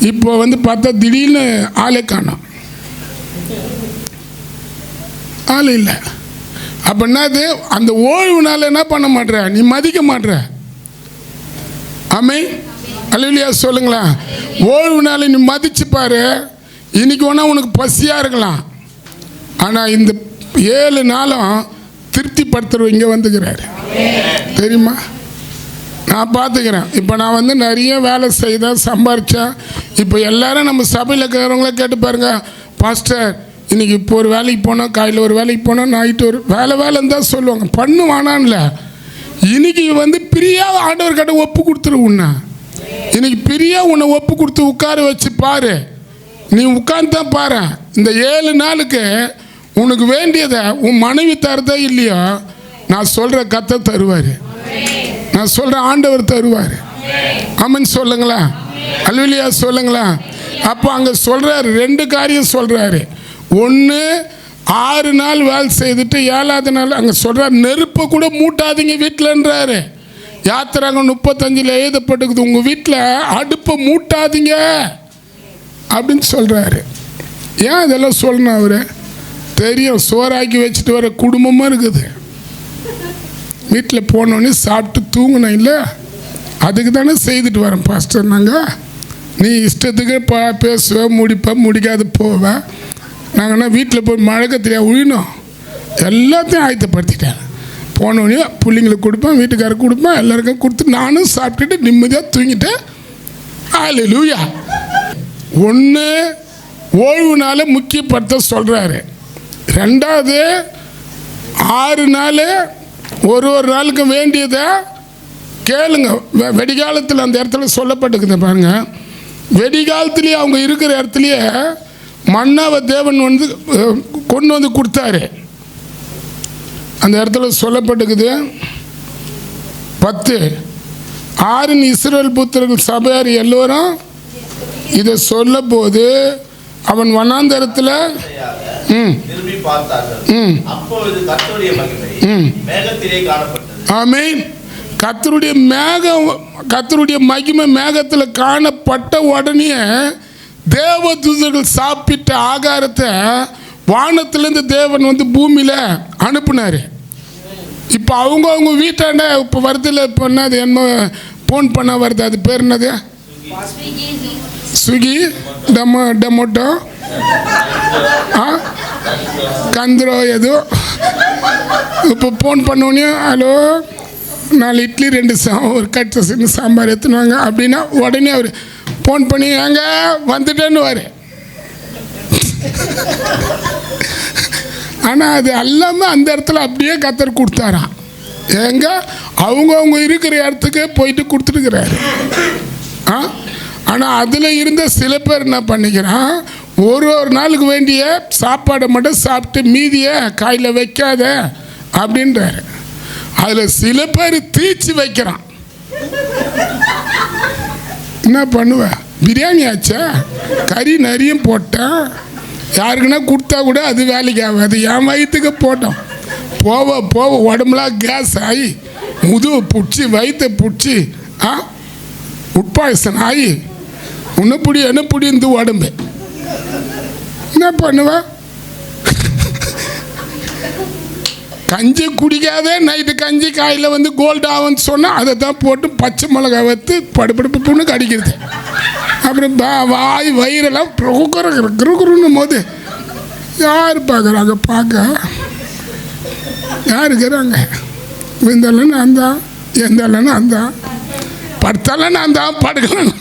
இப்போ பார்த்தா திடீர்னு ஆளே காணோம், ஆள் இல்லை. அப்போ என்னது, அந்த ஓய்வுனால என்ன பண்ண மாட்டேற, நீ மதிக்க மாட்டேற. ஆமென் அல்லேலூயா சொல்லுங்களா? ஓய்வுனால நீ மதிச்சு பாரு. இன்னைக்கு வேணா உனக்கு பசியாக இருக்கலாம், ஆனால் இந்த 7 நாளும் திருப்திப்படுத்துறவர் இங்கே வந்துக்கிறாரு, தெரியுமா? நான் பார்த்துக்கிறேன். இப்போ நான் நிறைய வேலை செய்தேன், சம்பாரித்தேன். இப்போ எல்லாரும் நம்ம சபையில் இருக்கிறவங்கள கேட்டு பாருங்க, பாஸ்டர் இன்றைக்கி இப்போ ஒரு வேலைக்கு போனோம், காலையில் ஒரு வேலைக்கு போனோம், நைட்டு ஒரு வேலைன்னு தான் சொல்லுவாங்க. பண்ணுவானான்ல. இன்னைக்கு பிரியா ஆண்டவர் கிட்ட ஒப்பு கொடுத்துரு. உன்னை இன்னைக்கு பிரியா உன்னை ஒப்பு கொடுத்து உட்கார வச்சு பாரு. நீ உட்காந்து தான் பாரு. இந்த 7 நாளுக்கு உனக்கு வேண்டியதை உன் மனைவி தரதே இல்லையோ, நான் சொல்கிற கர்த்தர் தருவார், நான் சொல்கிற ஆண்டவர் தருவார். ஆமென் சொல்லுங்களா? அல்லேலூயா சொல்லுங்களா? அப்போ அங்கே சொல்கிறாரு, 2 காரியம் சொல்கிறாரு. ஒன்று, 6 நாள் வேலை செய்துட்டு 7ஆவது நாள் அங்கே சொல்கிறார், நெருப்பை கூட மூட்டாதீங்க வீட்டிலன்றாரு. யாத்திராங்க 35 எழுதப்பட்டுக்குது, உங்கள் வீட்டில் அடுப்பை மூட்டாதீங்க அப்படின்னு சொல்கிறாரு. ஏன் இதெல்லாம் சொல்லணும்? அவர் தெரியும், சோறாக்கி வச்சுட்டு வர குடும்பமாக இருக்குது. வீட்டில் போனோடனே சாப்பிட்டு தூங்கணும் இல்லை, அதுக்கு தானே செய்துட்டு வரேன் பாஸ்டர். நாங்கள் நீ இஷ்டத்துக்கு பேசுவேன், முடிப்பேன், முடிக்காது போவேன். நாங்கள்னா வீட்டில் போய் மழக்கத்திரியா உழினோம், எல்லாத்தையும் ஆயத்தப்படுத்திட்டேன். போனோடனே பிள்ளைங்களுக்கு கொடுப்பேன், வீட்டுக்காரருக்கு கொடுப்பேன், எல்லாருக்கும் கொடுத்து நானும் சாப்பிட்டுட்டு நிம்மதியாக தூங்கிட்டேன். அல்லேலூயா. ஒன்று, ஓய்வுனால முக்கியப்படுத்த சொல்கிறாரு. 2வது, 6 நாள் ஒரு நாளுக்கு வேண்டியதை கேளுங்க. வெடிகாலத்தில் அந்த இடத்துல சொல்லப்பட்டுக்குது பாருங்க. வெடிகாலத்துலேயே அவங்க இருக்கிற இடத்துலையே மன்னாவை தேவன் கொண்டு கொடுத்தாரு. அந்த இடத்துல சொல்லப்பட்டுக்குது 10, 6 இஸ்ரவேல் புத்திரர்கள் சபையார் எல்லோரும் இதை சொல்ல போது அவன் வனாந்தரத்தில் ஆமென். கர்த்தருடைய மகிமை மேகத்தில் காணப்பட்ட உடனே தேவதூதர்கள் சாப்பிட்ட ஆகாரத்தை வானத்திலேருந்து தேவன் பூமியில் அனுப்புனார். இப்போ அவங்க வீட்டாண்ட இப்போ வருதில்ல. இப்போ என்னது என்ன ஃபோன் பண்ண வருது, அது பேர் என்னது? ஸ்விக்கி, டொமோட்டோ, கந்திரோ ஏதோ. இப்போ ஃபோன் பண்ணோன்னே, ஹலோ 4 இட்லி 2 ஒரு கட்டு சாம்பார் எடுத்துனுவாங்க அப்படின்னா உடனே அவர் ஃபோன் பண்ணி எங்க வந்துட்டேன்னு வாரு. ஆனால் அது எல்லாமே அந்த இடத்துல அப்படியே கர்த்தர் கொடுத்தாராம். எங்க அவங்க இருக்கிற இடத்துக்கு போயிட்டு கொடுத்துருக்கிறாரு. ஆனால் அதில் இருந்த சில பேர் என்ன பண்ணிக்கிறான், ஒரு நாளுக்கு வேண்டிய சாப்பாடை மட்டும் சாப்பிட்டு மீதியை காயில் வைக்காத அப்படின்றாரு. அதில் சில பேர் தீச்சு வைக்கிறான். என்ன பண்ணுவேன், பிரியாணி ஆச்சா, கறி நிறைய போட்டேன், யாருக்குன்னா கொடுத்தா கூட அது வேலைக்கு ஆகாது, என் வயிற்றுக்கு போட்டோம். போக உடம்புலாம் கேஸ் ஆகி முதுவை பிடிச்சி வயிற்றை பிடிச்சி உட்பாயசன் ஆகி என்ன புடி இந்த உடம்பு என்ன பண்ணுவா? கஞ்சி குடிக்காதே, நைட்டு கஞ்சி காயில் வந்து கோல்டு ஆகும்னு சொன்னால் அதை தான் போட்டு பச்சை மிளகா வத்து படுப்புன்னு கடிக்கிறது. அப்புறம் வாய் வயிறெல்லாம் குறுகுறுன்னும் போது யார் பார்க்குறாங்க? யார் இருக்கிறாங்க? விந்தாலும் நான் தான், எந்தாலும் நான் தான், படுத்தாலும் நான் தான், படுக்கலாம்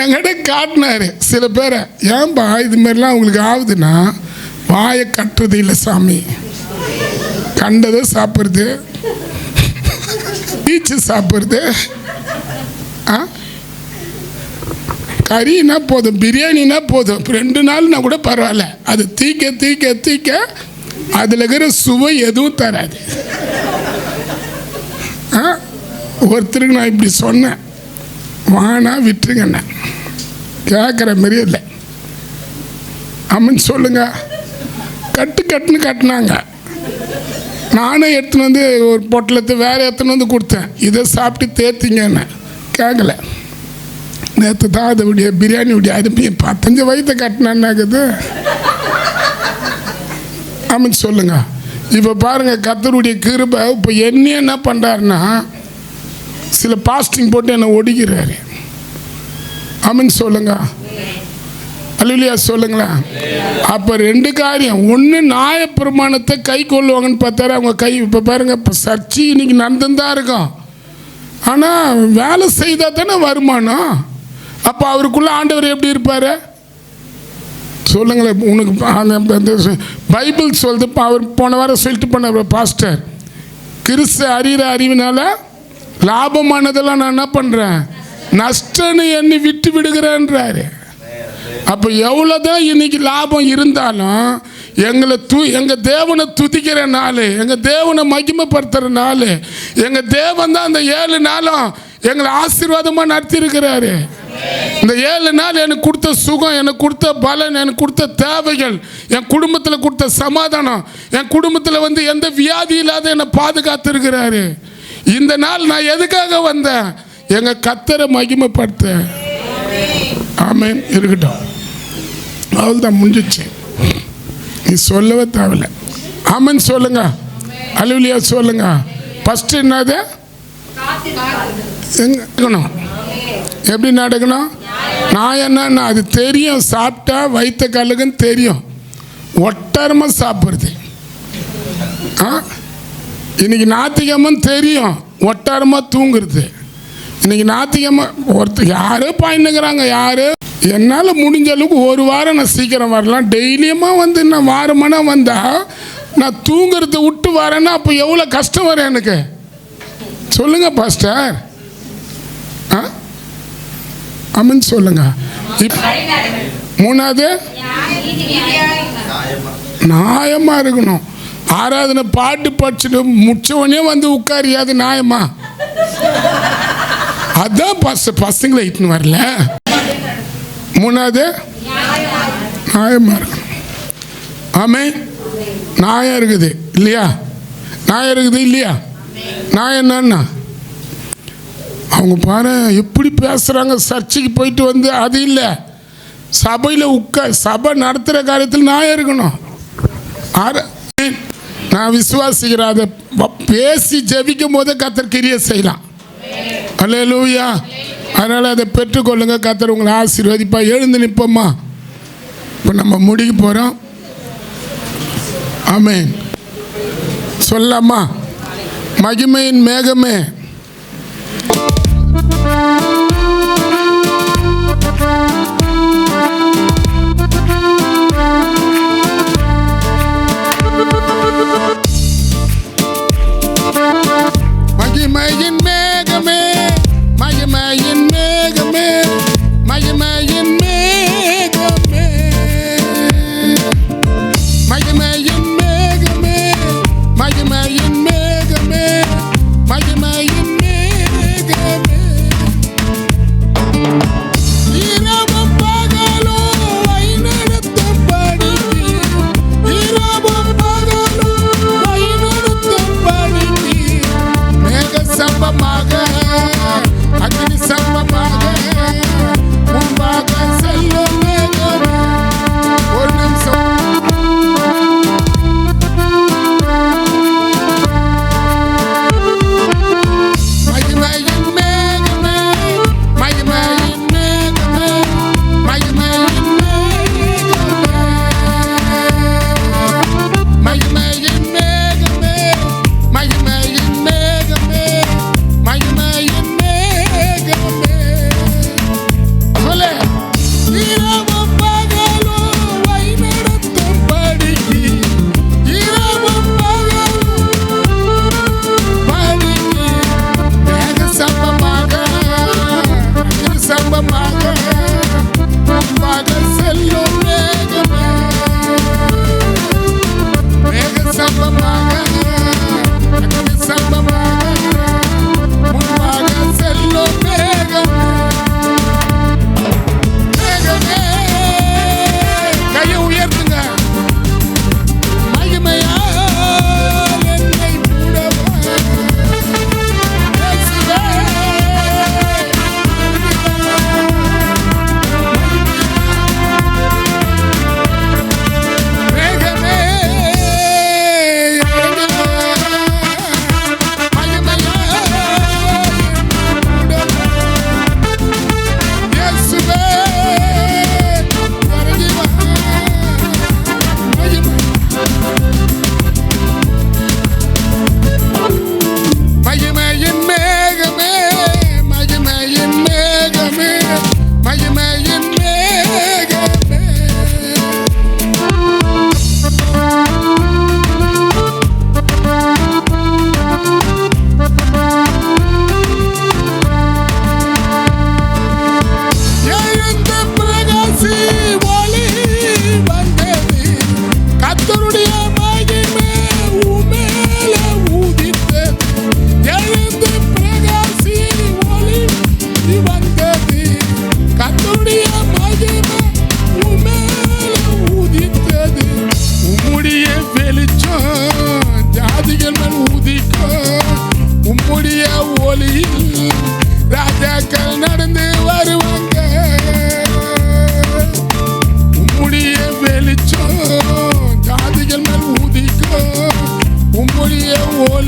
என்கிட்ட காட்டினாரு சில பேரை. ஏன்பா இது மாதிரிலாம் உங்களுக்கு ஆகுதுன்னா, வாயை கட்டுறது இல்லை சாமி, கண்டதை சாப்பிட்றது, பீச்சு சாப்பிட்றது, கறினா போதும், பிரியாணினா போதும், 2 நாள்னா கூட பரவாயில்ல. அது தீக்க அதில் இருக்கிற சுவை எதுவும் தராது. ஒருத்தருக்கு நான் இப்படி சொன்னேன், வானா விட்டுருங்கண்ணே, கேட்குற மாதிரி இல்லை. அம்மன் சொல்லுங்க, கட்டுன்னு கட்டினாங்க. நானும் எடுத்துன்னு வந்து ஒரு பொட்டலத்தை வேறு எடுத்துன்னு வந்து கொடுத்தேன், இதை சாப்பிட்டு தேர்த்திங்கன்னு. கேட்கல. நேற்று தான் அதோடைய பிரியாணியுடைய அருமையை 15 வயதை கட்டினான்னாக்குது. அம்மன் சொல்லுங்க. இப்போ பாருங்கள், கர்த்தருடைய கிருபை. இப்போ என்ன பண்ணுறாருன்னா, சில பாஸ்டிங் போட்டு என்னை ஒடிக்கிறாரு. அம்மன் சொல்லுங்க, அல்லேலூயா சொல்லுங்களேன். அப்போ 2 காரியம். ஒன்று, நியாயப்பிரமாணத்தை கை கொள்ளுவாங்கன்னு பார்த்தாரு அவங்க கை. இப்போ பாருங்கள், இப்போ சர்ச்சை இன்னைக்கு நடந்துதான் இருக்கும். ஆனால் வேலை செய்தால் தானே வருமானம். அப்போ அவருக்குள்ள ஆண்டவர் எப்படி இருப்பார் சொல்லுங்களேன். உனக்கு பைபிள் சொல்லுது. இப்போ அவர் போன வாரம் சொல்லிட்டு பண்ண பாஸ்டர், கிறிஸ்து அறிகிற அறிவினால லாபமானதெல்லாம் நான் என்ன பண்ணுறேன், நஷ்டன்னு எண்ணி விட்டு விடுகிறேன்றாரு. அப்போ எவ்வளோதான் இன்னைக்கு லாபம் இருந்தாலும் எங்கள் தேவனை துதிக்கிற நாள், எங்கள் தேவனை மகிமைப்படுத்துகிற நாள், எங்கள் தேவன் தான் அந்த 7 நாளும் எங்களை ஆசீர்வாதமாக நடத்தியிருக்கிறாரு. இந்த 7 நாள் எனக்கு கொடுத்த சுகம், எனக்கு கொடுத்த பலன், எனக்கு கொடுத்த தேவைகள், என் குடும்பத்தில் கொடுத்த சமாதானம், என் குடும்பத்தில் வந்து எந்த வியாதி இல்லாத என்னை பாதுகாத்திருக்கிறாரு. இந்த நாள் நான் எதுக்காக வந்தேன்? எங்கள் கர்த்தரை மகிமைப்படுத்த. ஆமென். இருக்கட்டும், அவ்வளோதான், முடிஞ்சிச்சு. நீ சொல்லவே தேவையில்லை. ஆமென் சொல்லுங்க, அல்லேலூயா சொல்லுங்க. ஃபஸ்ட்டு என்னது? நடக்கணும். எப்படி நடக்கணும்? நான் என்னன்னா அது தெரியும். சாப்பிட்டா வயிற்ற கல்லுக்குன்னு தெரியும். ஒட்டரமாக சாப்பிட்றது. இன்னைக்கு ஞாயிற்றுக்கிழமைன்னு தெரியும், ஒட்டாரமாக தூங்குறது. இன்னைக்கு ஞாயிற்றுக்கிழமை ஒருத்தர் யாரோ பாயின்னுக்கிறாங்க. யாரு என்னால் முடிஞ்ச அளவுக்கு 1 வாரம் நான் சீக்கிரம் வரலாம். டெய்லியுமா வந்து நான் வாரமானா வந்தால் நான் தூங்குறத விட்டு வரேன்னா அப்போ எவ்வளோ கஷ்டம் வரும் எனக்கு சொல்லுங்க பாஸ்டர். அம்மன் சொல்லுங்க. மூணாவது நியாயமாக இருக்கணும். ஆராதனை பாட்டு படிச்சுட்டு முடிச்சவனே வந்து உட்காரியாது நியாயமா? அதான் பசங்களை இட்டுன்னு வரல. மூணாவது நியாயமாக இருக்கணும். ஆமே, நியாயம் இருக்குது இல்லையா? நியாயம் இருக்குது இல்லையா? நியாயம் என்னன்னா அவங்க பாரு எப்படி பேசுகிறாங்க. சர்ச்சைக்கு போயிட்டு வந்து அது இல்லை, சபையில் சபை நடத்துகிற காரியத்தில் நியாயம் இருக்கணும். நான் விசுவாசிக்கிறேன். அதை பேசி ஜெபிக்கும் போதே கர்த்தர் கிரியை செய்யலாம். அல்லேலூயா. அதனால் அதை பெற்றுக்கொள்ளுங்க. கர்த்தர் உங்களை ஆசீர்வதிப்பா. எழுந்து நிற்போம்மா. இப்போ நம்ம முடிக்க போகிறோம். ஆமென். சொல்லாமா? மகிமையின் மேகமே, மகிமையின் மேகமே, மகிமையின் மேகமே, மகிமையின் மேகமே, மகிமையின் மேகமே, மகிமையின் மேகமே, மகிமையின்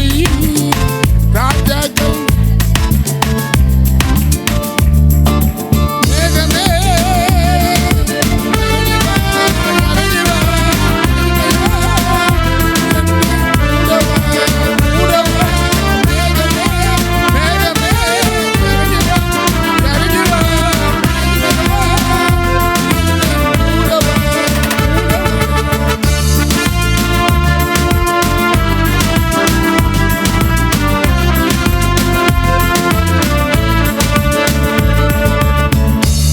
பூமியில் ராஜாக்கள் மேகமே இறங்கி வா, இறங்கி வா, கூட வா, மேகமே, மேகமே, இறங்கி வா, இறங்கி வா, கூட வா.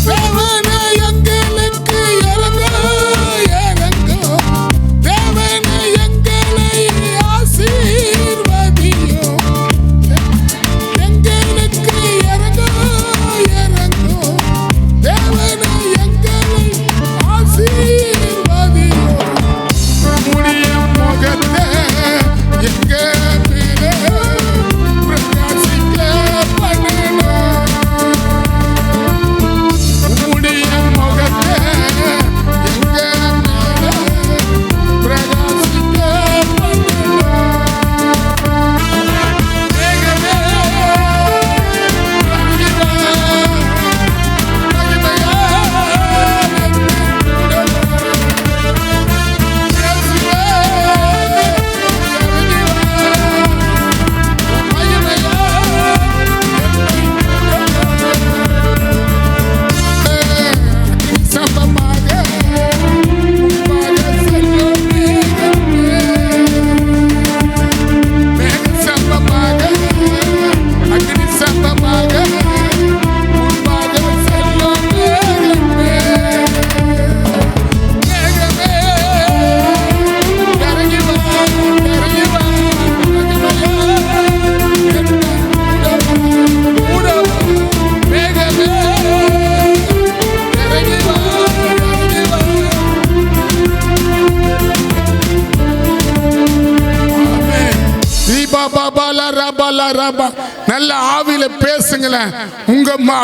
தேவனே எங்களுக்கு இறங்கோ, இறங்கோ. தேவனே எங்களை ஆசீர்வதியும். எங்களுக்கு இறங்கோ, இறங்கோ. தேவனே எங்களை ஆசீர்வதியும். உம்முடைய முகத்தை எங்க மேலே பிரகாசிக்க பண்ணணும். உம்முடைய முகத்தை எங்க மேலே பிரகாசிக்க பண்ணணும். மேகமே இறங்கி வா, மகிமையா கூட வா. இயேசுவே இறங்கி வா, மகிமையா சம்பமாக உம்மாக செல்லும் மேக சம்பமாக அக்னி சம்பமாக உம்மாக செல்லும் மேகமே இறங்கி வா, இறங்கி வா, மகிமையா கூட வா, மேகமே இறங்கி வா, இறங்கி வா. ஆமென். ரீபா பாபா லா ரபா லா ரபா. நல்ல ஆவியில பேசுங்களேன்.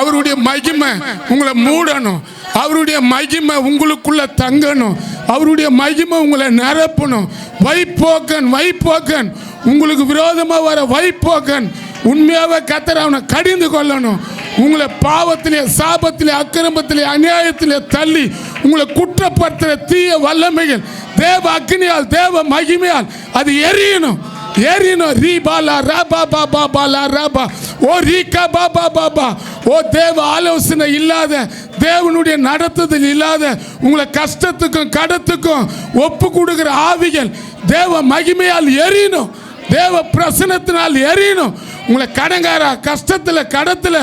அவருடைய மகிமை உங்களை மூடணும். அவருடைய மகிமை உங்களுக்குள்ள தங்கணும். அவருடைய மகிமை உங்களை நிரப்பணும். வைப்போக்கன், வைப்போக்கன், உங்களுக்கு விரோதமா வர வைப்போக்கன் உண்மையாவே கர்த்தர் அவனை கடிந்து கொள்ளணும். உங்களை பாவத்திலே, சாபத்திலே, அக்கிரமத்திலே, அநியாயத்திலே தள்ளி உங்களை குற்றப்படுத்துகிற தீய வல்லமைகள் தேவ அக்னியால், தேவ மகிமையால் அது எரியணும், எரியணும். ரீபாலா ராபா பாபா பாலா ராபா. ஓ ரீகா பாபா பாபா. ஓ தேவ ஆலோசனை இல்லாத, தேவனுடைய நடத்துதல் இல்லாத, உங்களை கஷ்டத்துக்கும் கடத்துக்கும் ஒப்பு கொடுக்கிற ஆவிகள் தேவ மகிமையால் எரியணும், தேவ பிரசனத்தினால் எரியணும். உங்களை கடங்காரா கஷ்டத்தில் கடத்தில்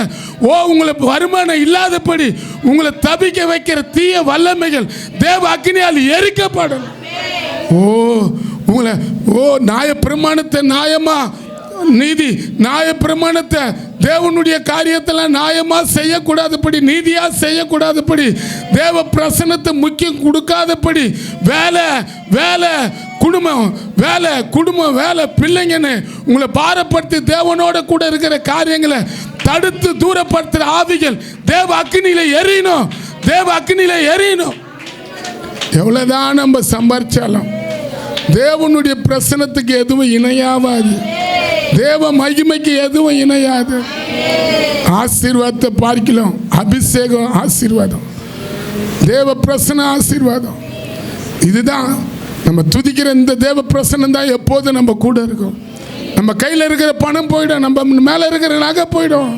உங்களுக்கு வருமானம் இல்லாதபடி உங்களை தபிக்க வைக்கிற தீய வல்லமைகள் தேவ அக்னியால் எரிக்கப்படணும். உங்களை நியாய பிரமாணத்தை நியாயமா நீதி, நியாய பிரமாணத்தை தேவனுடைய காரியத்தில் நியாயமா செய்யக்கூடாதபடி, நீதியா செய்யக்கூடாதபடி, தேவ பிரசனத்தை முக்கியம் கொடுக்காதபடி, வேலை வேலை குடும்பம், வேலை குடும்பம், வேலை பிள்ளைங்கன்னு உங்களை பாரப்படுத்தி தேவனோட கூட இருக்கிற காரியங்களை தடுத்து தூரப்படுத்துகிற ஆவிகள் தேவ அக்னியில எரியணும், தேவ அக்னியில எரியணும். எவ்வளவுதான் நம்ம சம்பாரிச்சாலும் தேவனுடைய பிரசனத்துக்கு எதுவும் இணையாவாது, தேவ மகிமைக்கு எதுவும் இணையாது. ஆசீர்வாதத்தை பார்க்கலாம், அபிஷேகம் ஆசீர்வாதம், தேவ பிரசன ஆசீர்வாதம். இதுதான் நம்ம துதிக்கிற இந்த தேவ பிரசனம் தான் எப்போதும் நம்ம கூட இருக்கும். நம்ம கையில் இருக்கிற பணம் போயிடும், நம்ம மேலே இருக்கிற நகை போயிடும்,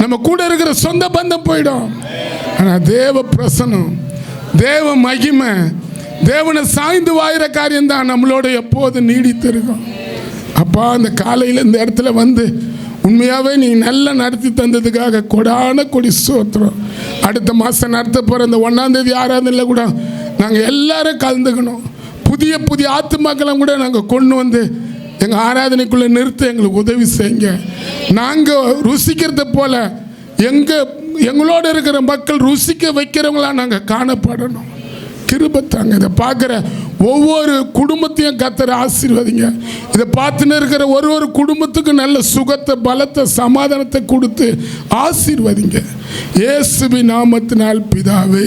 நம்ம கூட இருக்கிற சொந்த பந்தம் போயிடும். ஆனால் தேவ பிரசனம், தேவ மகிமை, தேவனை சாய்ந்து வாயிற காரியம் தான் நம்மளோட எப்போது நீடித்து இருக்கும். அப்பா அந்த காலையில் இந்த இடத்துல வந்து உண்மையாகவே நீங்கள் நல்லா நடத்தி தந்ததுக்காக கொடான கொடி ஸ்தோத்திரம். அடுத்த மாதம் நடத்த போகிற இந்த 1ஆம் தேதி ஆராதனையில் கூட நாங்கள் எல்லாரும் கலந்துக்கணும். புதிய புதிய ஆத்துமாக்களும் கூட நாங்கள் கொண்டு வந்து எங்கள் ஆராதனைக்குள்ளே நிறுத்த எங்களுக்கு உதவி செய்யுங்க. நாங்கள் ருசிக்கிறத போல் எங்களோட இருக்கிற மக்கள் ருசிக்க வைக்கிறவங்களாம் நாங்கள் காணப்படணும். கிருபத்தாங்க. இதை பார்க்குற ஒவ்வொரு குடும்பத்தையும் கர்த்தர் ஆசீர்வதிங்க. இதை பார்த்துன்னு இருக்கிற ஒரு குடும்பத்துக்கு நல்ல சுகத்தை, பலத்தை, சமாதானத்தை கொடுத்து ஆசீர்வதிங்க. இயேசுவின் நாமத்தினால் பிதாவே.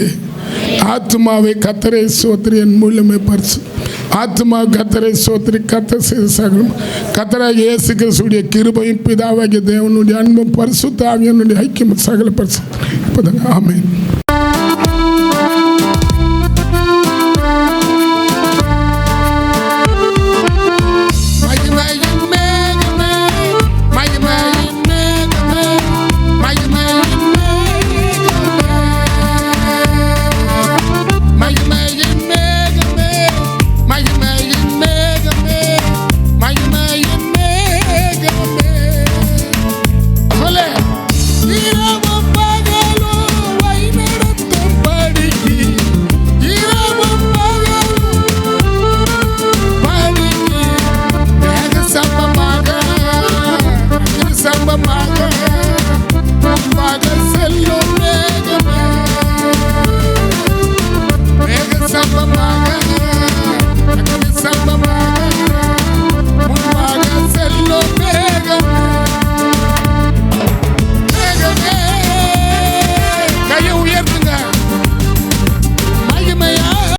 ஆத்துமாவை கர்த்தரை ஸ்தோத்திரி, என் மூலமே பரிசு ஆத்மா கத்தரை சோத்திரி கத்த செய்த சகலம் கத்தராக இயேசு கிறிஸ்துடைய கிருபையும் பிதாவாகிய தேவனுடைய அன்பும் பரிசுத்த ஆவியானவருடைய ஐக்கியம் சகல பரிசுத்தம். ஆமென்.